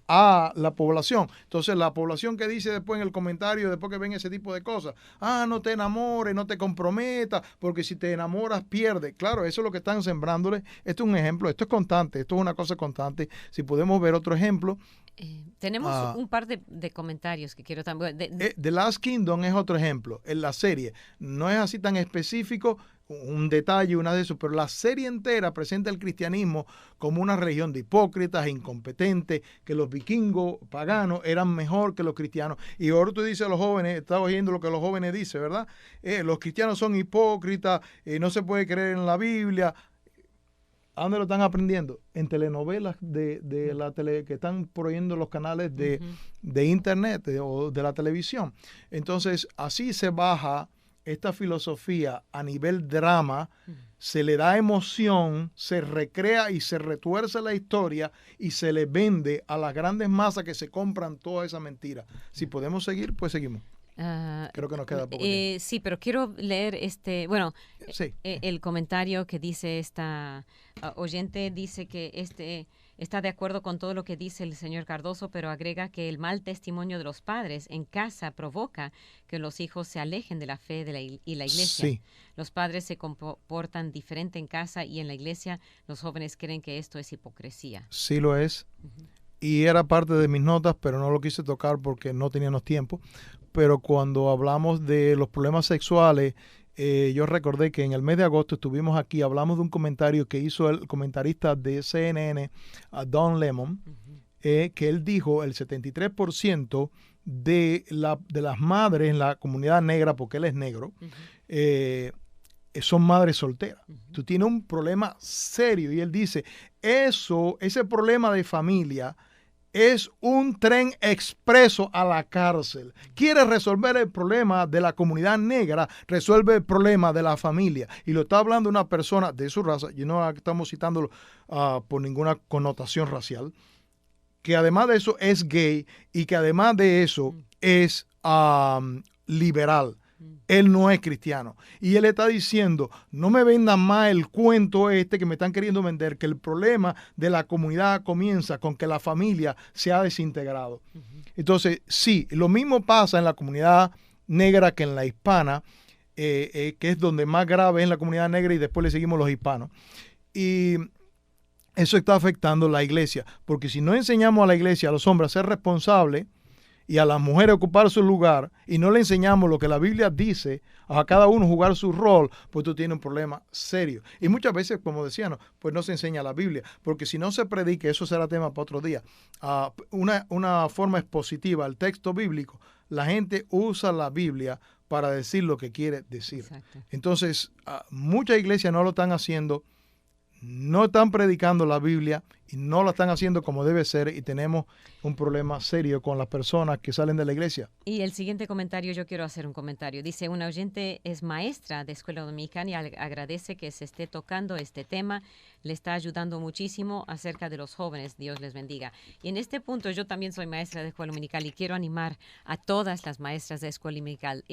a la población. Entonces la población que dice después en el comentario, después que ven ese tipo de cosas, no te enamores, no te comprometas, porque si te enamoras pierdes. Claro, eso es lo que están sembrándole. Esto es un ejemplo, esto es constante, esto es una cosa constante. Si podemos ver otro ejemplo. Tenemos un par de comentarios que quiero también. The Last Kingdom es otro ejemplo. En la serie no es así tan específico, un detalle, una de esos, pero la serie entera presenta el cristianismo como una religión de hipócritas, incompetentes, que los vikingos paganos eran mejor que los cristianos. Y ahora tú dices a los jóvenes, estás oyendo lo que los jóvenes dicen, ¿verdad? Los cristianos son hipócritas, no se puede creer en la Biblia. ¿A dónde lo están aprendiendo? En telenovelas de la tele que están proveyendo los canales de internet o de la televisión. Entonces, así se baja esta filosofía a nivel drama, se le da emoción, se recrea y se retuerce la historia y se le vende a las grandes masas que se compran toda esa mentira. Si podemos seguir, pues seguimos. Creo que nos queda poco tiempo. Sí, pero quiero leer el comentario que dice esta oyente. Dice que está de acuerdo con todo lo que dice el señor Cardoso, pero agrega que el mal testimonio de los padres en casa provoca que los hijos se alejen de la fe y la iglesia. Sí. Los padres se comportan diferente en casa y en la iglesia los jóvenes creen que esto es hipocresía. Sí lo es. Y era parte de mis notas, pero no lo quise tocar porque no teníamos tiempo. Pero cuando hablamos de los problemas sexuales, yo recordé que en el mes de agosto estuvimos aquí, hablamos de un comentario que hizo el comentarista de CNN, Don Lemon, que él dijo el 73% de las madres en la comunidad negra, porque él es negro, son madres solteras. Tú tienes un problema serio. Y él dice, ese problema de familia es un tren expreso a la cárcel. Quiere resolver el problema de la comunidad negra, resuelve el problema de la familia. Y lo está hablando una persona de su raza, y no estamos citándolo por ninguna connotación racial, que además de eso es gay y que además de eso es liberal. Él no es cristiano. Y él está diciendo, no me vendan más el cuento que me están queriendo vender, que el problema de la comunidad comienza con que la familia se ha desintegrado. Entonces, sí, lo mismo pasa en la comunidad negra que en la hispana, que es donde más grave es en la comunidad negra y después le seguimos los hispanos. Y eso está afectando la iglesia, porque si no enseñamos a la iglesia, a los hombres a ser responsables, y a las mujeres ocupar su lugar y no le enseñamos lo que la Biblia dice, a cada uno jugar su rol, pues tú tienes un problema serio. Y muchas veces, como decíamos, pues no se enseña la Biblia, porque si no se predique, eso será tema para otro día, una forma expositiva al texto bíblico, la gente usa la Biblia para decir lo que quiere decir. Exacto. Entonces, muchas iglesias no lo están haciendo, no están predicando la Biblia y no la están haciendo como debe ser, y tenemos un problema serio con las personas que salen de la iglesia. Y el siguiente comentario, yo quiero hacer un comentario. Dice, una oyente es maestra de escuela dominicana y agradece que se esté tocando este tema. Le está ayudando muchísimo acerca de los jóvenes. Dios les bendiga. Y en este punto yo también soy maestra de escuela dominical y quiero animar a todas las maestras de escuela dominical,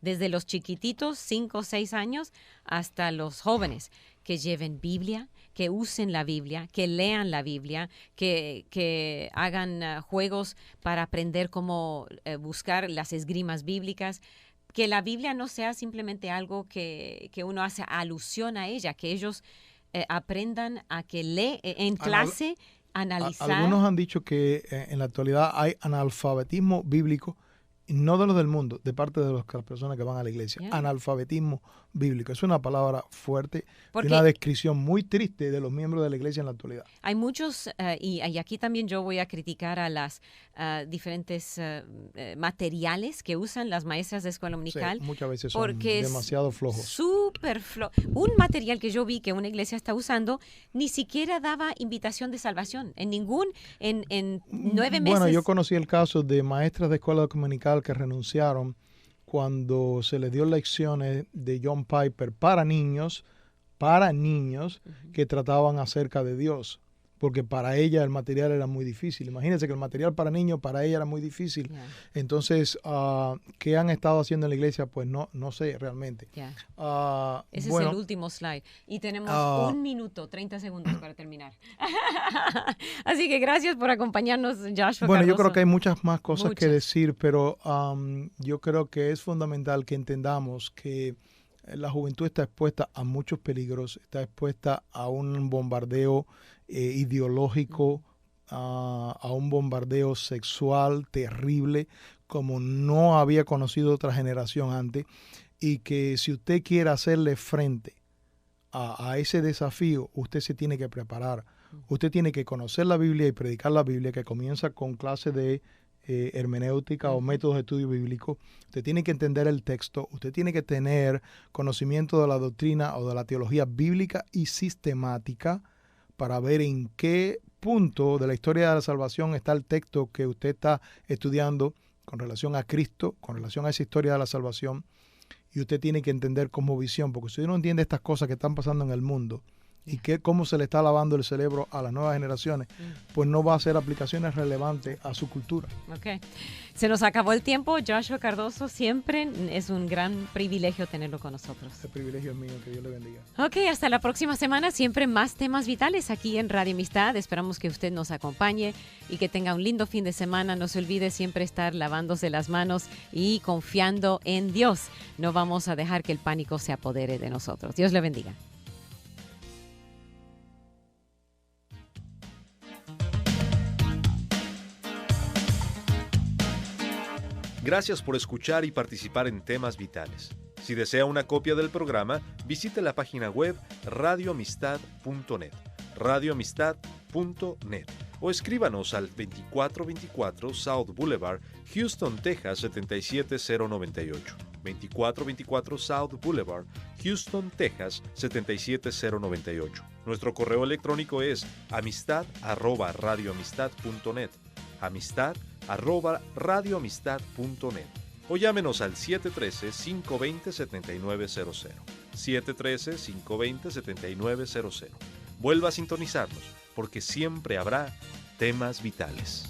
desde los chiquititos, 5 o 6 años, hasta los jóvenes, que lleven Biblia, que usen la Biblia, que lean la Biblia, que hagan juegos para aprender cómo buscar las esgrimas bíblicas. Que la Biblia no sea simplemente algo que uno hace alusión a ella, que ellos aprendan a que lee en clase, analizar. Algunos han dicho que en la actualidad hay analfabetismo bíblico, no de los del mundo, de parte de las personas que van a la iglesia. Yeah. Analfabetismo bíblico. Es una palabra fuerte Porque y una descripción muy triste de los miembros de la iglesia en la actualidad. hay muchos, y aquí también yo voy a criticar a las diferentes materiales que usan las maestras de escuela dominical. Sí, muchas veces son porque demasiado flojos. Súper flojo. Un material que yo vi que una iglesia está usando ni siquiera daba invitación de salvación. En 9 meses. Bueno, yo conocí el caso de maestras de escuela dominical que renunciaron cuando se les dio lecciones de John Piper para niños que trataban acerca de Dios, porque para ella el material era muy difícil. Imagínense que el material para niños para ella era muy difícil. Yeah. Entonces, ¿qué han estado haciendo en la iglesia? Pues no sé realmente. Yeah. Ese es el último slide. Y tenemos 1 minuto, 30 segundos para terminar. Así que gracias por acompañarnos, Joshua Bueno, Cardoso. yo creo que hay muchas más cosas que decir, pero yo creo que es fundamental que entendamos que la juventud está expuesta a muchos peligros, está expuesta a un bombardeo ideológico, a un bombardeo sexual terrible, como no había conocido otra generación antes, y que si usted quiere hacerle frente a ese desafío, usted se tiene que preparar. Usted tiene que conocer la Biblia y predicar la Biblia, que comienza con clases de hermenéutica o métodos de estudio bíblico. Usted tiene que entender el texto, usted tiene que tener conocimiento de la doctrina o de la teología bíblica y sistemática para ver en qué punto de la historia de la salvación está el texto que usted está estudiando con relación a Cristo, con relación a esa historia de la salvación. Y usted tiene que entender como visión, porque si usted no entiende estas cosas que están pasando en el mundo y cómo se le está lavando el cerebro a las nuevas generaciones, pues no va a hacer aplicaciones relevantes a su cultura. Okay. Se nos acabó el tiempo. Joshua Cardoso, siempre es un gran privilegio tenerlo con nosotros. El privilegio es mío, que Dios le bendiga. Ok, hasta la próxima semana, siempre más temas vitales aquí en Radio Amistad. Esperamos que usted nos acompañe y que tenga un lindo fin de semana. No se olvide siempre estar lavándose las manos y confiando en Dios. No vamos a dejar que el pánico se apodere de nosotros. Dios le bendiga. Gracias por escuchar y participar en Temas Vitales. Si desea una copia del programa, visite la página web radioamistad.net, radioamistad.net, o escríbanos al 2424 South Boulevard, Houston, Texas 77098. 2424 South Boulevard, Houston, Texas 77098. Nuestro correo electrónico es amistad@radioamistad.net, amistad@radioamistad.net, o llámenos al 713-520-7900, 713-520-7900. Vuelva a sintonizarnos, porque siempre habrá temas vitales.